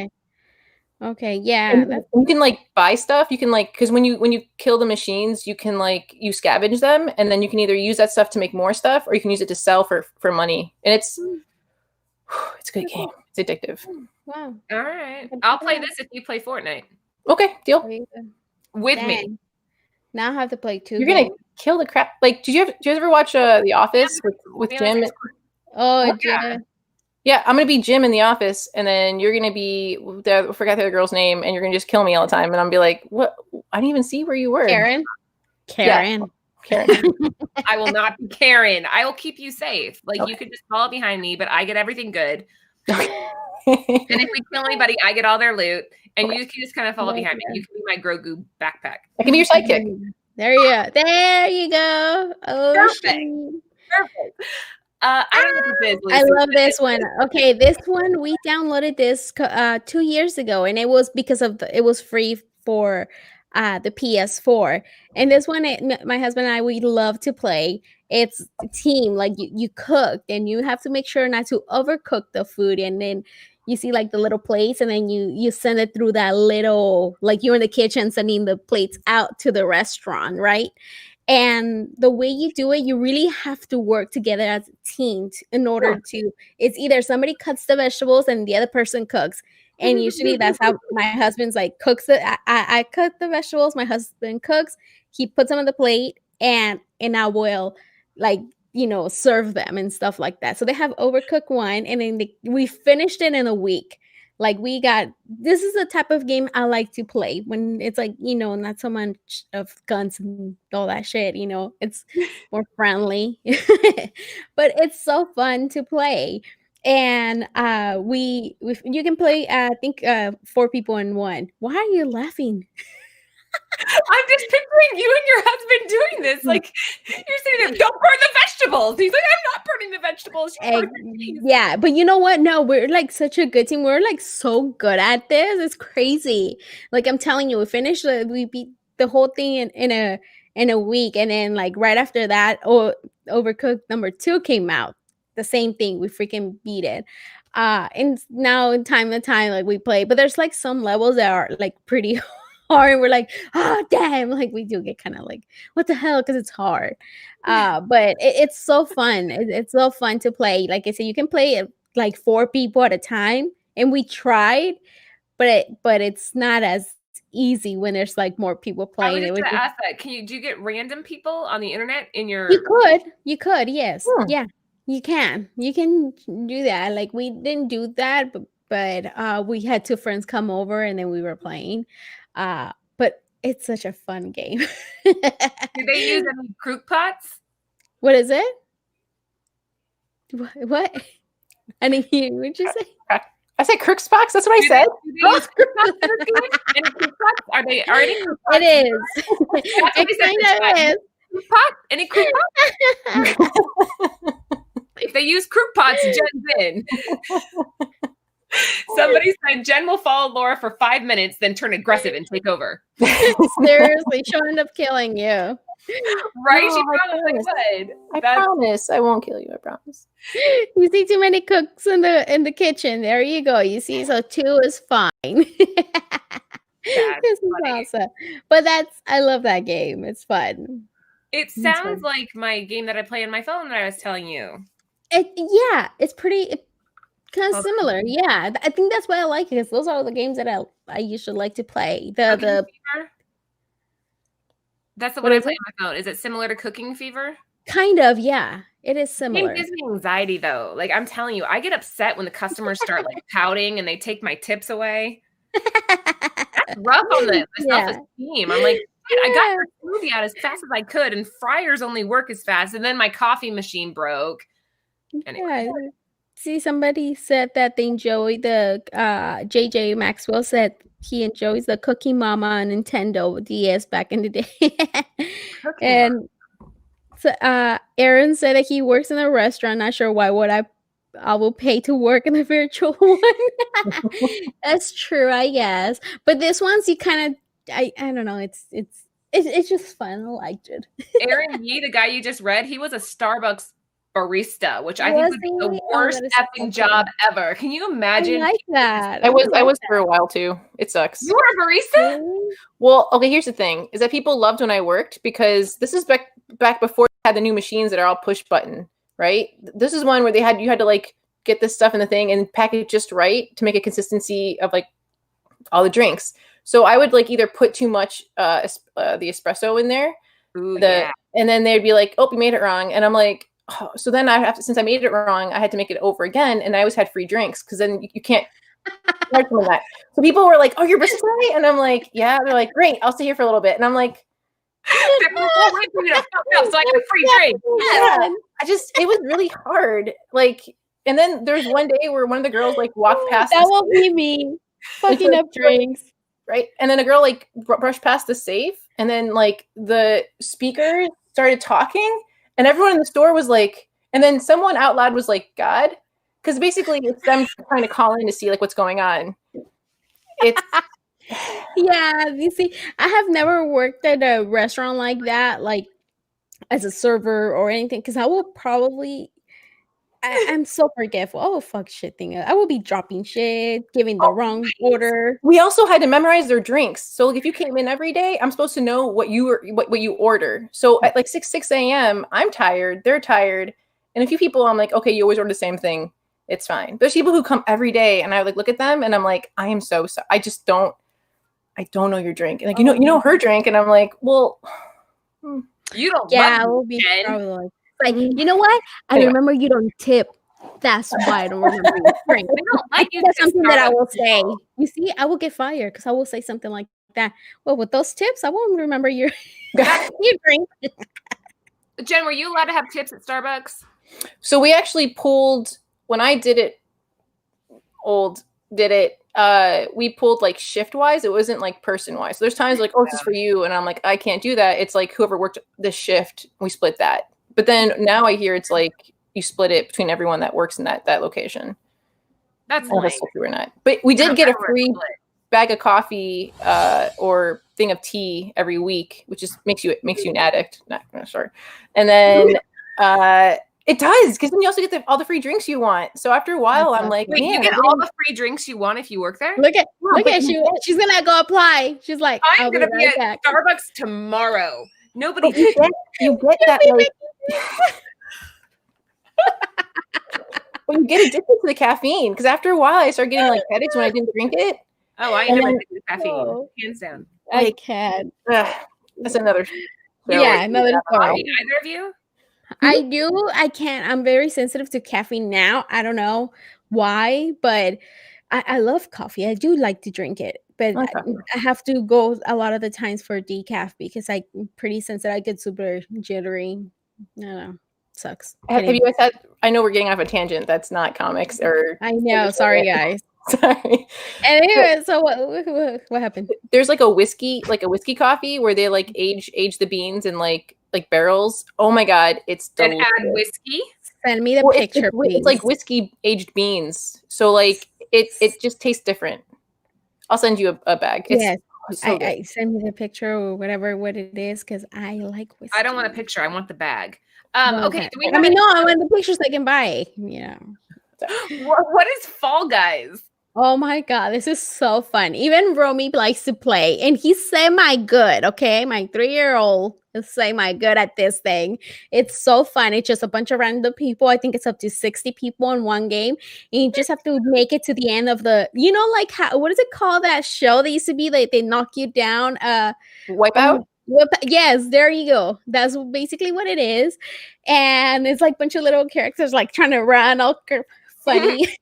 Okay. Yeah. And you can like buy stuff. You can like, because when you kill the machines, you can like you scavenge them, and then you can either use that stuff to make more stuff, or you can use it to sell for money. And it's a good game. It's addictive. Wow. All right, I'll play this if you play Fortnite. Okay, deal. With me. Now I have to play 2 You're gonna kill the crap. Like, did you ever watch The Office with Jim? Oh yeah. Yeah, I'm gonna be Jim in The Office, and then you're gonna be I forgot the other girl's name, and you're gonna just kill me all the time, and I'm be like, what? I didn't even see where you were. Karen. Yeah. Karen. I will not be Karen. I will keep you safe. Like you could just follow behind me, but I get everything good. Okay. And if we kill anybody, I get all their loot, and you can just kind of follow behind me. You can be my Grogu backpack. I can be your sidekick. There you go. Oh, Perfect. I don't know what this is, I love this one. Okay, this one we downloaded this 2 years ago, and it was because of it was free for the PS4. And this one, my husband and I, we love to play. It's a team, like you cook, and you have to make sure not to overcook the food, and then you see like the little plates, and then you send it through that little, like you're in the kitchen sending the plates out to the restaurant, right? And the way you do it, you really have to work together as a team in order to, it's either somebody cuts the vegetables and the other person cooks. And usually that's how my husband's like cooks it. I cut the vegetables, my husband cooks, he puts them on the plate, and I will like, serve them and stuff like that. So they have Overcooked one, and then we finished it in a week. Like this is the type of game I like to play when it's like, not so much of guns and all that shit, it's more friendly, but it's so fun to play. And you can play, I think 4 people in one. Why are you laughing? I'm just picturing you and your husband doing this. Like you're sitting there, don't burn the vegetables. He's like, I'm not burning the vegetables. Yeah, but you know what? No, we're like such a good team. We're like so good at this. It's crazy. Like I'm telling you, we beat the whole thing in a week, and then like right after that, Overcooked number 2 came out. The same thing. We freaking beat it. And now time to time, like we play, but there's like some levels that are like pretty hard. We're like, oh damn, like we do get kind of like, what the hell, because it's hard. But it's so fun. It's so fun to play. Like I said, you can play it like 4 people at a time, and we tried, but it's not as easy when there's like more people playing. I was just gonna ask that. Do you get random people on the internet in your? You could, yes, yeah, you can do that. Like we didn't do that, but we had 2 friends come over, and then we were playing. But it's such a fun game. Do they use any crock pots? What is it? What? I didn't hear. What'd you say? I said crooks box. That's what I said. Any crock pots? Are they already? It is. It kind of is. Pot? Any crock pots? If they use crock pots, Jen's in. Somebody said Jen will follow Laura for 5 minutes, then turn aggressive and take over. Seriously, she'll end up killing you. Right? No, She I probably promise. would. I promise. I won't kill you. I promise. You see too many cooks in the kitchen. There you go. You see, so 2 is fine. This is awesome. But I love that game. It's fun. It sounds like my game that I play on my phone that I was telling you. It's pretty kind of similar. Yeah, I think that's why I like it, because those are the games that I usually like to play. Cooking Fever? That's the one I play on my phone. Is it similar to Cooking Fever? Kind of, yeah. It is similar. It gives me anxiety though. Like I'm telling you, I get upset when the customers start like pouting and they take my tips away. That's rough on the self-esteem. I'm like, I got your smoothie out as fast as I could, and fryers only work as fast. And then my coffee machine broke. Anyway. Yeah. See, somebody said that they enjoy the JJ Maxwell said he enjoys the Cookie Mama on Nintendo DS back in the day. And so Aaron said that he works in a restaurant. Not sure why would I will pay to work in a virtual one. That's true, I guess. But this one's you kind of I don't know. It's just fun. I liked it. Aaron Yee, the guy you just read, he was a Starbucks barista, which I think would be the worst effing job ever. Can you imagine? I like that. I was for a while too. It sucks. You were a barista? Well, okay, here's the thing, is that people loved when I worked, because this is back before they had the new machines that are all push button, right? This is one where you had to like get this stuff in the thing and pack it just right to make a consistency of like all the drinks. So I would like either put too much the espresso in there, and then they'd be like, "Oh, you made it wrong," and I'm like, oh. So then I have to, since I made it wrong, I had to make it over again, and I always had free drinks because then you can't charge them that. So people were like, "Oh, you're barista tonight?" And I'm like, "Yeah." They're like, "Great, I'll stay here for a little bit," and I'm like, wait for me to fuck up so I get a free drink. Yeah. It was really hard. Like, and then there's one day where one of the girls like walked past. That will be me fucking up drinks. Right. And then a girl like brushed past the safe, and then like the speaker started talking, and everyone in the store was like, and then someone out loud was like, "God," because basically it's them trying to call in to see like what's going on. It's yeah, you see, I have never worked at a restaurant like that, like as a server or anything, because I will probably I'm so forgetful. Oh fuck shit thing. I will be dropping shit, giving the wrong order. We also had to memorize their drinks. So like, if you came in every day, I'm supposed to know what you order. So at like 6 a.m., I'm tired, they're tired, and a few people I'm like, okay, you always order the same thing. It's fine. There's people who come every day, and I like look at them, and I'm like, I am so sorry. I don't know your drink. And like, you know her drink, and I'm like, well, you don't. Yeah, I will be probably like, you know what? I remember you don't tip. That's why I don't remember your drink. That's something that I will say. You see, I will get fired because I will say something like that. Well, with those tips, I won't remember your drink. Jen, were you allowed to have tips at Starbucks? So we actually pulled, when I did it, we pulled like shift wise. It wasn't like person wise. So there's times like, oh, this is for you. And I'm like, I can't do that. It's like whoever worked this shift, we split that. But then now I hear it's like you split it between everyone that works in that location. That's nice. True or not. But we did get a free bag of coffee or thing of tea every week, which just makes you an addict. Not sure. And then it does, because then you also get all the free drinks you want. So after a while, I'm like, wait, you get all the free drinks you want if you work there? Look at she's gonna go apply. She's like, I'm gonna be at Starbucks tomorrow. Nobody. You get that. Like, when you get addicted to the caffeine, because after a while I started getting like headaches when I didn't drink it. Oh, I am addicted to caffeine. Hands down. I can't. That's another. Another story. Either of you? I do. I can't. I'm very sensitive to caffeine now. I don't know why, but I love coffee. I do like to drink it, but I have to go a lot of the times for decaf because I'm pretty sensitive. I get super jittery. I don't know. Sucks. Have you guys had? I know we're getting off a tangent. That's not comics or. I know. Sorry, guys. Sorry. Anyway, so what happened? There's like a whiskey coffee where they like age the beans in like barrels. Oh my god, it's delicious. And add whiskey. Send me the picture, please. It's like whiskey aged beans. So like it just tastes different. I'll send you a bag. So I send me the picture or whatever what it is because I like whiskey. I don't want a picture. I want the bag. No, Okay. I mean, no, I want the pictures I can buy. What is Fall Guys? Oh my God, this is so fun. Even Romy likes to play, and he's semi-good, okay? My 3-year-old is semi-good at this thing. It's so fun. It's just a bunch of random people. I think it's up to 60 people in one game. And you just have to make it to the end of the, like, what is it called, that show that used to be, like, they knock you down? Wipeout? Yes, there you go. That's basically what it is. And it's like a bunch of little characters, like, trying to run all funny.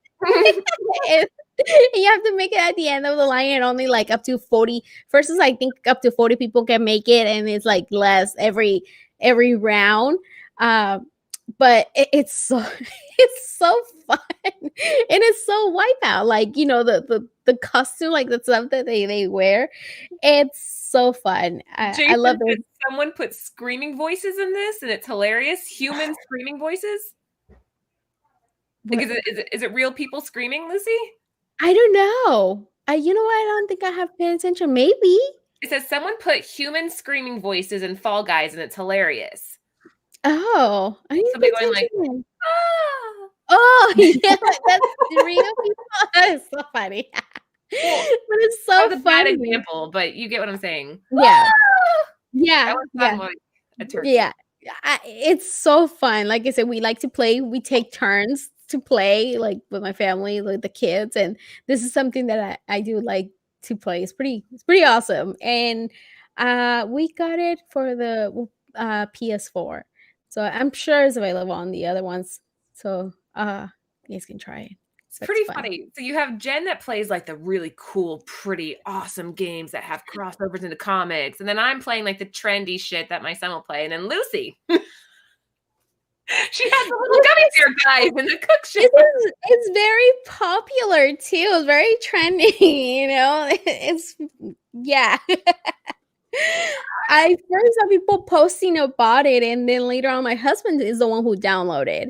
You have to make it at the end of the line, and only like up to 40. First is I think up to 40 people can make it, and it's like less every round. But it's so it's so fun, and it's so Wipeout. Like the costume, like the stuff that they wear. It's so fun. I love it. Someone put screaming voices in this, and it's hilarious. Human screaming voices. Like, is it real people screaming, Lucy? I don't know. You know what? I don't think I have paid attention. Maybe. It says someone put human screaming voices in Fall Guys, and it's hilarious. Oh, I need to pay going like, attention. ah! Oh, yeah, that's real people. That is so funny. But it's so That's a funny. bad example, but you get what I'm saying. Yeah. Ah! Yeah. That was fun, like a turkey. Yeah. It's so fun. Like I said, we like to play. We take turns to play, like with my family, like the kids, and this is something that I do like to play. It's pretty awesome. And we got it for the PS4, so I'm sure it's available on the other ones. So you guys can try it. It's pretty funny. So you have Jen that plays like the really cool, pretty awesome games that have crossovers into comics, and then I'm playing like the trendy shit that my son will play, and then Lucy. She has the little gummy bear guys in the cook show. It's very popular too. It's very trendy, It's yeah. I first saw people posting about it, and then later on, my husband is the one who downloaded,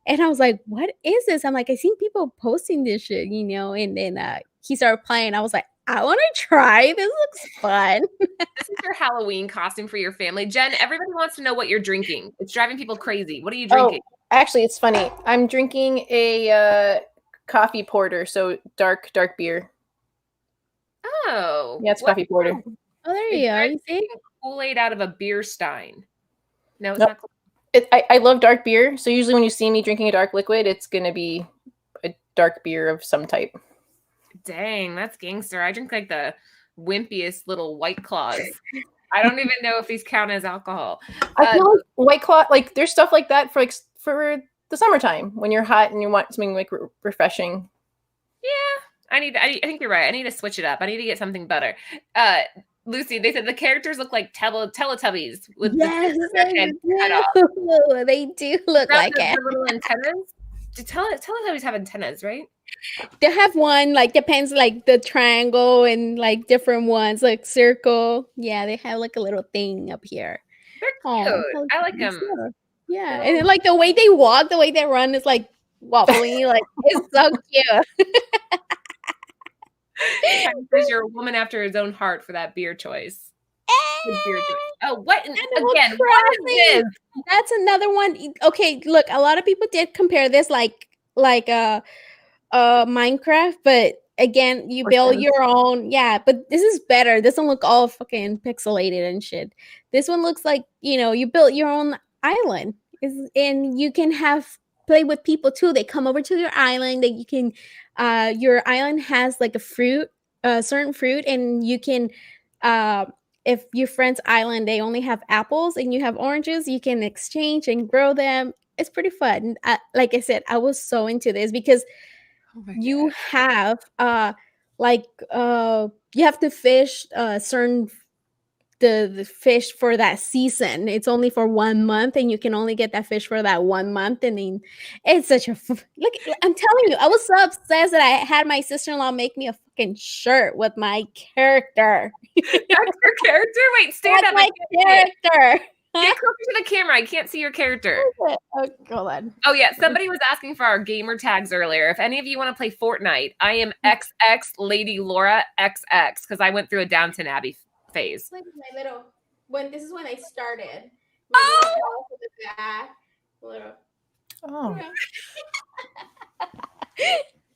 and I was like, "What is this?" I'm like, "I seen people posting this shit, And then he started playing. I was like, I want to try. This looks fun. This is your Halloween costume for your family. Jen, everybody wants to know what you're drinking. It's driving people crazy. What are you drinking? Oh, actually, it's funny. I'm drinking a coffee porter, so dark beer. Oh. Yeah, it's coffee porter. Oh, there you are. You see? Kool-Aid out of a beer stein. No, it's not Kool-Aid. I love dark beer, so usually when you see me drinking a dark liquid, it's going to be a dark beer of some type. Dang, that's gangster. I drink like the wimpiest little White Claws. I don't even know if these count as alcohol. I feel like White Claw, like there's stuff like that for the summertime when you're hot and you want something like refreshing. Yeah, I think you're right. I need to switch it up. I need to get something better. Lucy, they said the characters look like Teletubbies with their head cut off. They do look like it. Little antennas. Do Teletubbies have antennas, right? They have one, like, depends, like the triangle and like different ones, like circle. Yeah, they have like a little thing up here. They're cute. I like them. Yeah, and then, like the way they walk, the way they run is like wobbly. Like it's so cute. Because you're a woman after his own heart for that beer choice. Oh, what? Again, what is this? That's another one. Okay, look, a lot of people did compare this like Minecraft, but again, you build your own. Yeah, but this is better. This doesn't look all fucking pixelated and shit. This one looks like, you built your own island, and you can play with people too. They come over to your island. That you can, your island has like a certain fruit, and you can, if your friend's island, they only have apples and you have oranges, you can exchange and grow them. It's pretty fun. Like I said, I was so into this because you have you have to fish certain the fish for that season. It's only for 1 month, and you can only get that fish for that 1 month. And then it's such a look. I'm telling you, I was so obsessed that I had my sister-in-law make me a fucking shirt with my character. That's your character? Wait, stand up. My character. Get closer to the camera. I can't see your character. Okay. Oh, hold on. Oh, yeah. Somebody was asking for our gamer tags earlier. If any of you want to play Fortnite, I am XX Lady Laura XX because I went through a Downton Abbey phase. Like my little this is when I started. Oh! Oh.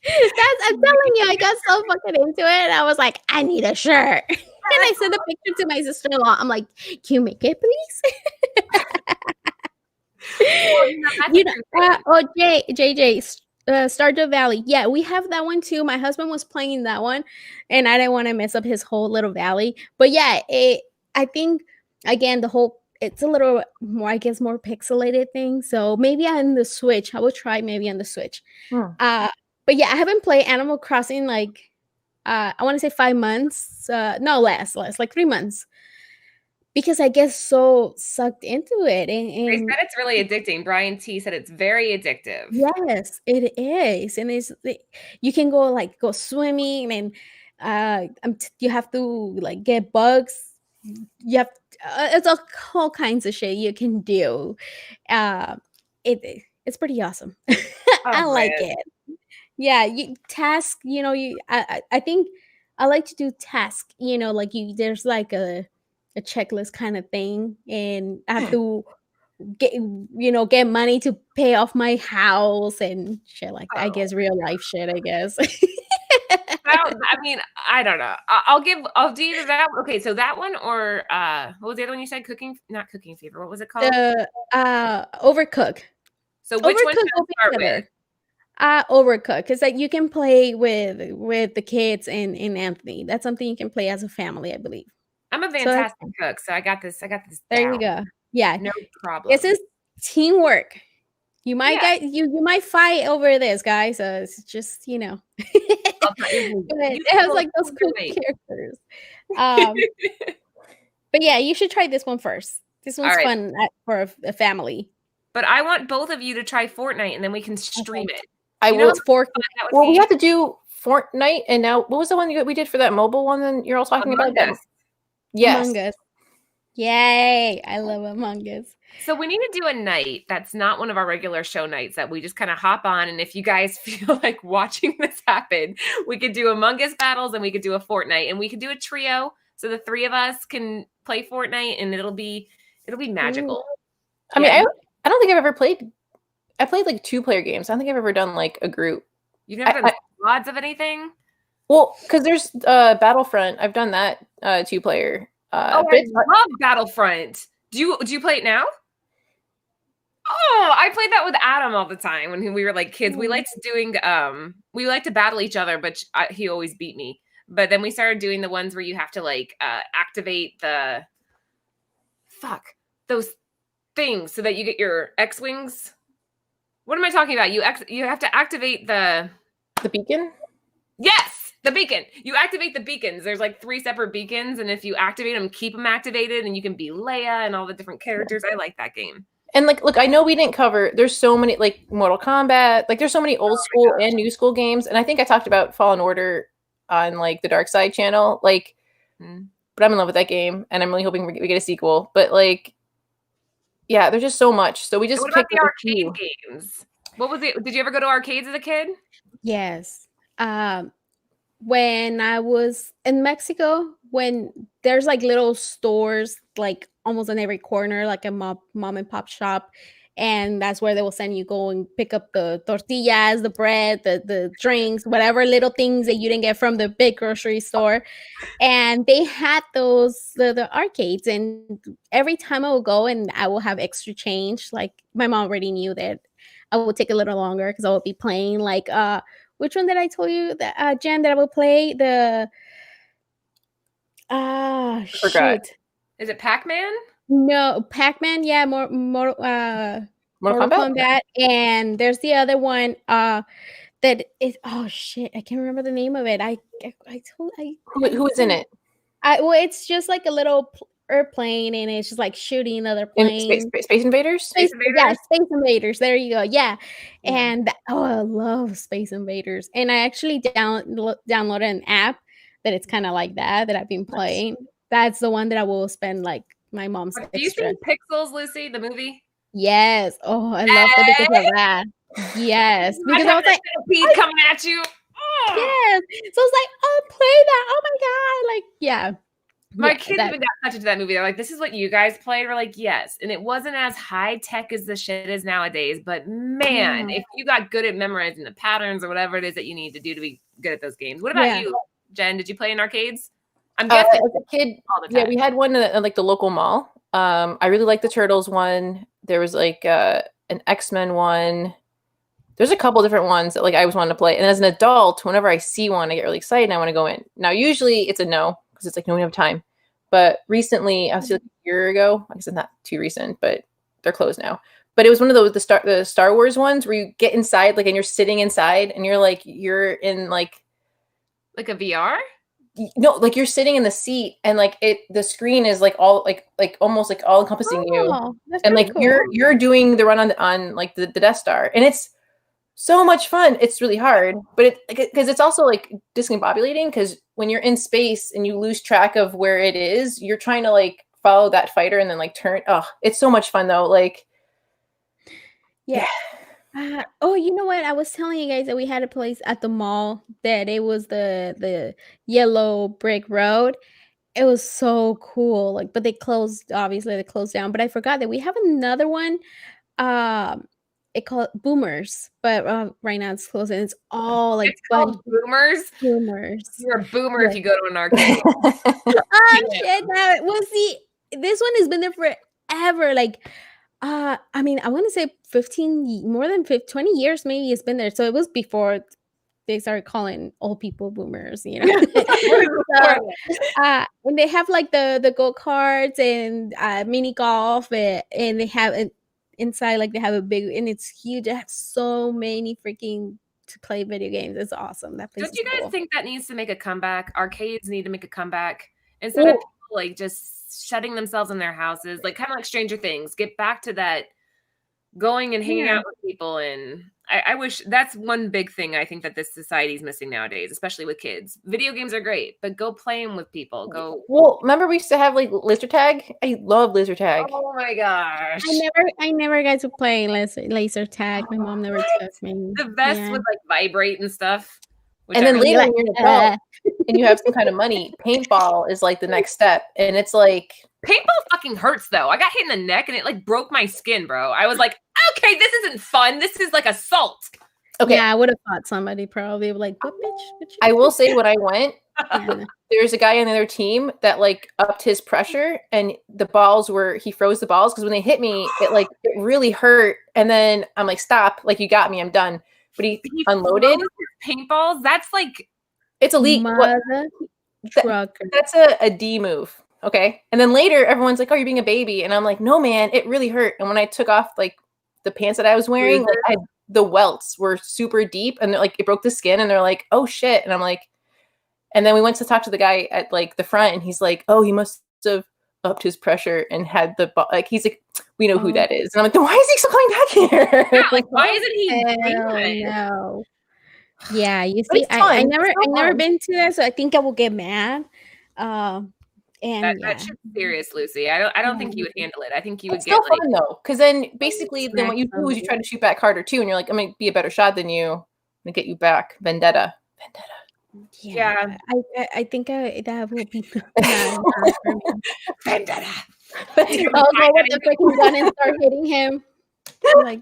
I'm telling you, I got so fucking into it. I was like, I need a shirt. And I sent a picture to my sister-in-law. I'm like, can you make it, please? JJ, Stardew Valley. Yeah, we have that one too. My husband was playing that one, and I didn't want to mess up his whole little valley. But yeah, I think again it's a little more, I guess, more pixelated thing. So maybe on the Switch, I will try maybe on the Switch. But yeah, I haven't played Animal Crossing like I want to say 5 months. No, less, like 3 months. Because I get so sucked into it. And they said it's really addicting. Brian T said it's very addictive. Yes, it is. And you can go swimming and you have to like get bugs. You have it's all kinds of shit you can do. It's pretty awesome. I like it. Yeah, task, I think I like to do task, like there's like a checklist kind of thing, and I have to get money to pay off my house and shit like that. I guess real life shit, I guess. I mean, I don't know. I'll do either that. Okay, so that one or what was the other one you said? Not Cooking Fever. What was it called? Overcooked. So which one should I start with? Overcooked, because like you can play with the kids and Anthony. That's something you can play as a family, I believe. I'm a fantastic cook, so I got this. There you go. Yeah, no problem. This is teamwork. You might you might fight over this, guys. So it's just it has like those cool characters. But yeah, you should try this one first. This one's fun for a family. But I want both of you to try Fortnite, and then we can stream it. I will. Well, we have to do Fortnite, and now what was the one we did for that mobile one? Then you're all talking about that. Yes. Among Us. Yay! I love Among Us. So we need to do a night that's not one of our regular show nights that we just kind of hop on. And if you guys feel like watching this happen, we could do Among Us battles and we could do a Fortnite and we could do a trio. So the three of us can play Fortnite and it'll be magical. I mean, I don't think I've ever played. I played like 2-player games. I don't think I've ever done like a group. You've never done squads of anything? Well, because there's Battlefront. I've done that 2-player. I love Battlefront. Do you play it now? Oh, I played that with Adam all the time when we were like kids. We liked to battle each other, but he always beat me. But then we started doing the ones where you have to like activate those things so that you get your X-Wings. What am I talking about? You have to activate the beacon? Yes, the beacon. You activate the beacons. There's like 3 separate beacons, and if you activate them, keep them activated, and you can be Leia and all the different characters. I like that game. And like, look, I know we didn't cover. There's so many like Mortal Kombat. Like, there's so many old school and new school games, and I think I talked about Fallen Order on like the Dark Side channel. Like, but I'm in love with that game, and I'm really hoping we get a sequel. But like, yeah, there's just so much. So we just picked the arcade games. What was it? Did you ever go to arcades as a kid? Yes. When I was in Mexico, when there's like little stores, like almost in every corner, like a mom and pop shop. And that's where they will send you go and pick up the tortillas, the bread, the drinks, whatever little things that you didn't get from the big grocery store. And they had those, the arcades. And every time I would go and I will have extra change, like my mom already knew that I would take a little longer because I would be playing like, which one did I tell you that, Jen, that I would play? Shoot. Is it Pac-Man? No, Pac-Man. Yeah, Mortal Kombat. And there's the other one that is. Oh shit, I can't remember the name of it. Who is in it? Well, it's just like a little airplane, and it's just like shooting other planes. Space Invaders. Space Invaders. Yeah, Space Invaders. There you go. Yeah, and I love Space Invaders. And I actually downloaded an app that it's kind of like that I've been playing. That's the one that I will spend like my mom's Do you extra. see Pixels, Lucy, the movie? Yes. Oh, I loved it because of that. Yes, because I was like, centipede coming at you. yes. So I was like, oh, play that. Oh my god. Like, yeah. My kids even got such into that movie. They're like, this is what you guys played. We're like, yes. And it wasn't as high tech as the shit is nowadays. But man, if you got good at memorizing the patterns or whatever it is that you need to do to be good at those games. What about you, Jen? Did you play in arcades? I'm guessing as a kid, yeah, we had one at like the local mall. I really liked the Turtles one. There was like an X-Men one. There's a couple different ones that like I always wanted to play. And as an adult, whenever I see one, I get really excited and I want to go in. Now, usually it's a no because it's like, no, we don't have time. But recently, I was like a year ago. I guess it's not too recent, but they're closed now. But it was one of those the Star Wars ones where you get inside, like, and you're sitting inside, and you're in like a VR. No, like you're sitting in the seat, and like the screen is like all like almost like all encompassing you, and like cool. you're doing the run on like the Death Star, and it's so much fun. It's really hard, but because it's also like discombobulating because when you're in space and you lose track of where it is, you're trying to like follow that fighter and then like turn. Oh, it's so much fun though. Like, yeah. Oh, you know what? I was telling you guys that we had a place at the mall that it was the yellow brick road. It was so cool. Like, but they closed down. But I forgot that we have another one. It called Boomers, but right now it's closed and it's all like it's called Boomers. Boomers. You're a boomer if you go to an arcade. Shit! This one has been there forever. Like, I mean, I want to say 20 years maybe it's been there. So it was before they started calling old people boomers, you know. So, and they have like the go-karts and mini golf and they have an inside, like they have a big, and it's huge. It has so many freaking to play video games. It's awesome. That place. Don't you guys think that needs to make a comeback? Arcades need to make a comeback instead of people like just shutting themselves in their houses, like kind of like Stranger Things. Get back to that going and hanging out with people. And I wish that's one big thing I think that this society is missing nowadays, especially with kids. Video games are great, but go play them with people. Go. Well, remember we used to have like laser tag? I love laser tag. Oh my gosh. I never got to play laser tag. My mom never took me. The vest would like vibrate and stuff. And then later when you're an adult and you have some kind of money, paintball is like the next step. And it's like paintball fucking hurts though. I got hit in the neck and it like broke my skin, bro. I was like, okay, this isn't fun. This is like assault. Okay. Yeah, I would have thought somebody probably like, what bitch? I will say when I went, there's a guy on the other team that like upped his pressure and the balls he froze the balls because when they hit me, it really hurt. And then I'm like, stop, like you got me, I'm done. But he unloaded paintballs. That's like it's a leak. That's a D move. Okay. And then later everyone's like, oh, you're being a baby. And I'm like, no, man, it really hurt. And when I took off like the pants that I was wearing, like the welts were super deep and like it broke the skin and they're like, oh shit. And I'm like, and then we went to talk to the guy at like the front and he's like, oh, he must have upped his pressure and had the like he's like, we know who that is. And I'm like, then why is he still coming back here? Yeah, like why isn't he? No. Yeah, you see, I never been to that, so I think I will get mad. And that should be serious, Lucy. I don't think you would handle it. I think you would get still fun though, because then basically then what you do is you try to shoot back harder too, and you're like, I'm gonna be a better shot than you. I'm gonna get you back. Vendetta. Yeah. I think that would be Vendetta. I'll go with the freaking gun and start hitting him. I'm like,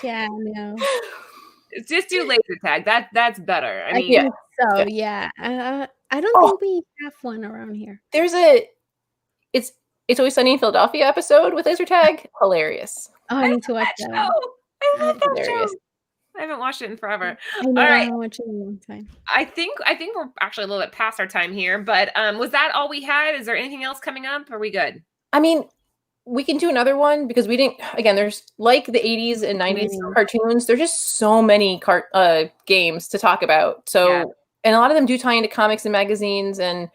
yeah, no. Just do laser tag. That's better. I mean, think so. Yeah. I don't think we have one around here. There's it's Always Sunny in Philadelphia episode with laser tag. Hilarious. Oh, I need to watch that. I love that show. I haven't watched it in forever. All right. I haven't watched it in a long time. I think we're actually a little bit past our time here, but was that all we had? Is there anything else coming up? Are we good? I mean, we can do another one because we didn't. Again, there's like the 80s and 90s cartoons. There's just so many games to talk about. So, and a lot of them do tie into comics and magazines, and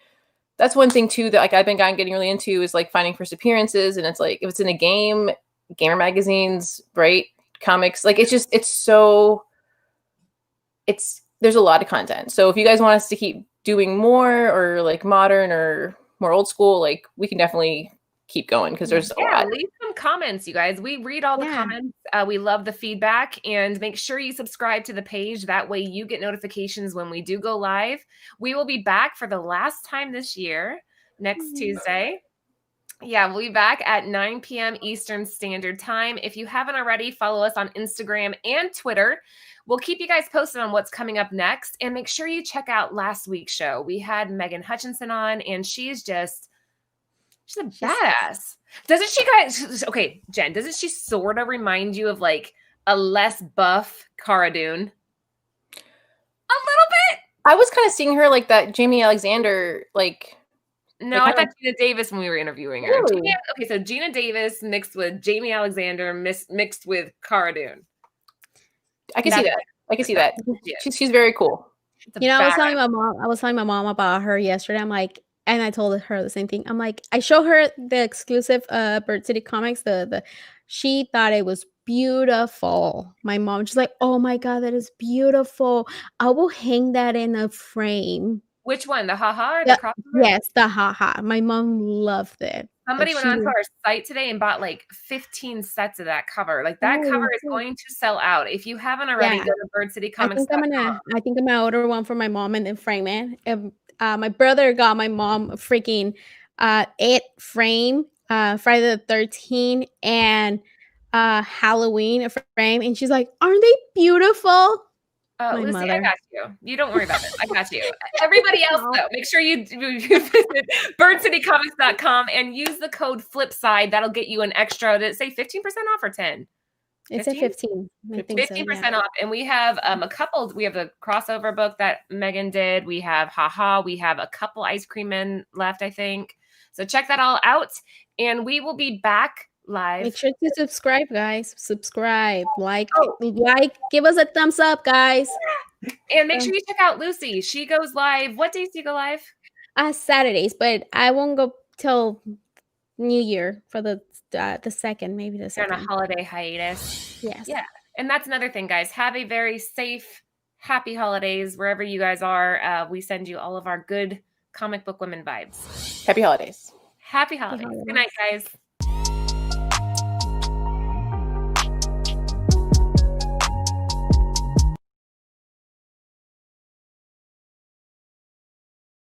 that's one thing too that like I've been getting really into is like finding first appearances. And it's like if it's in a game, gamer magazines, right? Comics, like there's a lot of content. So if you guys want us to keep doing more or like modern or more old school, like we can definitely keep going because there's a lot. Leave some comments, you guys. We read all the comments. We love the feedback, and make sure you subscribe to the page. That way you get notifications when we do go live. We will be back for the last time this year next Tuesday. Yeah, we'll be back at 9 p.m. Eastern Standard Time. If you haven't already, follow us on Instagram and Twitter. We'll keep you guys posted on what's coming up next. And make sure you check out last week's show. We had Megan Hutchinson on, and she's a badass. Doesn't she, guys? Okay, Jen, doesn't she sort of remind you of like a less buff Cara Dune? A little bit. I was kind of seeing her like that Jamie Alexander, like. No, I thought Gina Davis when we were interviewing her. Really? So Gina Davis mixed with Jamie Alexander mixed with Cara Dune. I can see that. She's very cool. I was telling my mom about her yesterday. I'm like, and I told her the same thing. I'm like, I showed her the exclusive Bird City Comics. She thought it was beautiful. My mom, she's like, oh my God, that is beautiful. I will hang that in a frame. Which one? The haha or the crossover? Yes, the haha. My mom loved it. Somebody went onto our site today and bought like 15 sets of that cover. Like that cover is going to sell out. If you haven't already, go to birdcitycomics.com. I think I'm gonna order one for my mom and then frame it. My brother got my mom a freaking It frame, Friday the 13th and Halloween frame, and she's like, "Aren't they beautiful?" Lucy, mother. I got you. You don't worry about it. I got you. Everybody else, though, make sure you visit birdcitycomics.com and use the code FLIPSIDE. That'll get you an extra, did it say 15% off or 10? It's 15? a 15%. 15% off. And we have we have the crossover book that Megan did. We have haha. We have a couple ice cream men left, I think. So check that all out. And we will be back live. Make sure to subscribe, guys. Subscribe, like, give us a thumbs up, guys. And make sure you check out Lucy. She goes live. What days do you go live? Saturdays, but I won't go till New Year for the second, maybe the second. On a holiday hiatus. Yes. Yeah. And that's another thing, guys. Have a very safe, happy holidays wherever you guys are. We send you all of our good comic book women vibes. Happy holidays. Happy holidays. Good night, guys.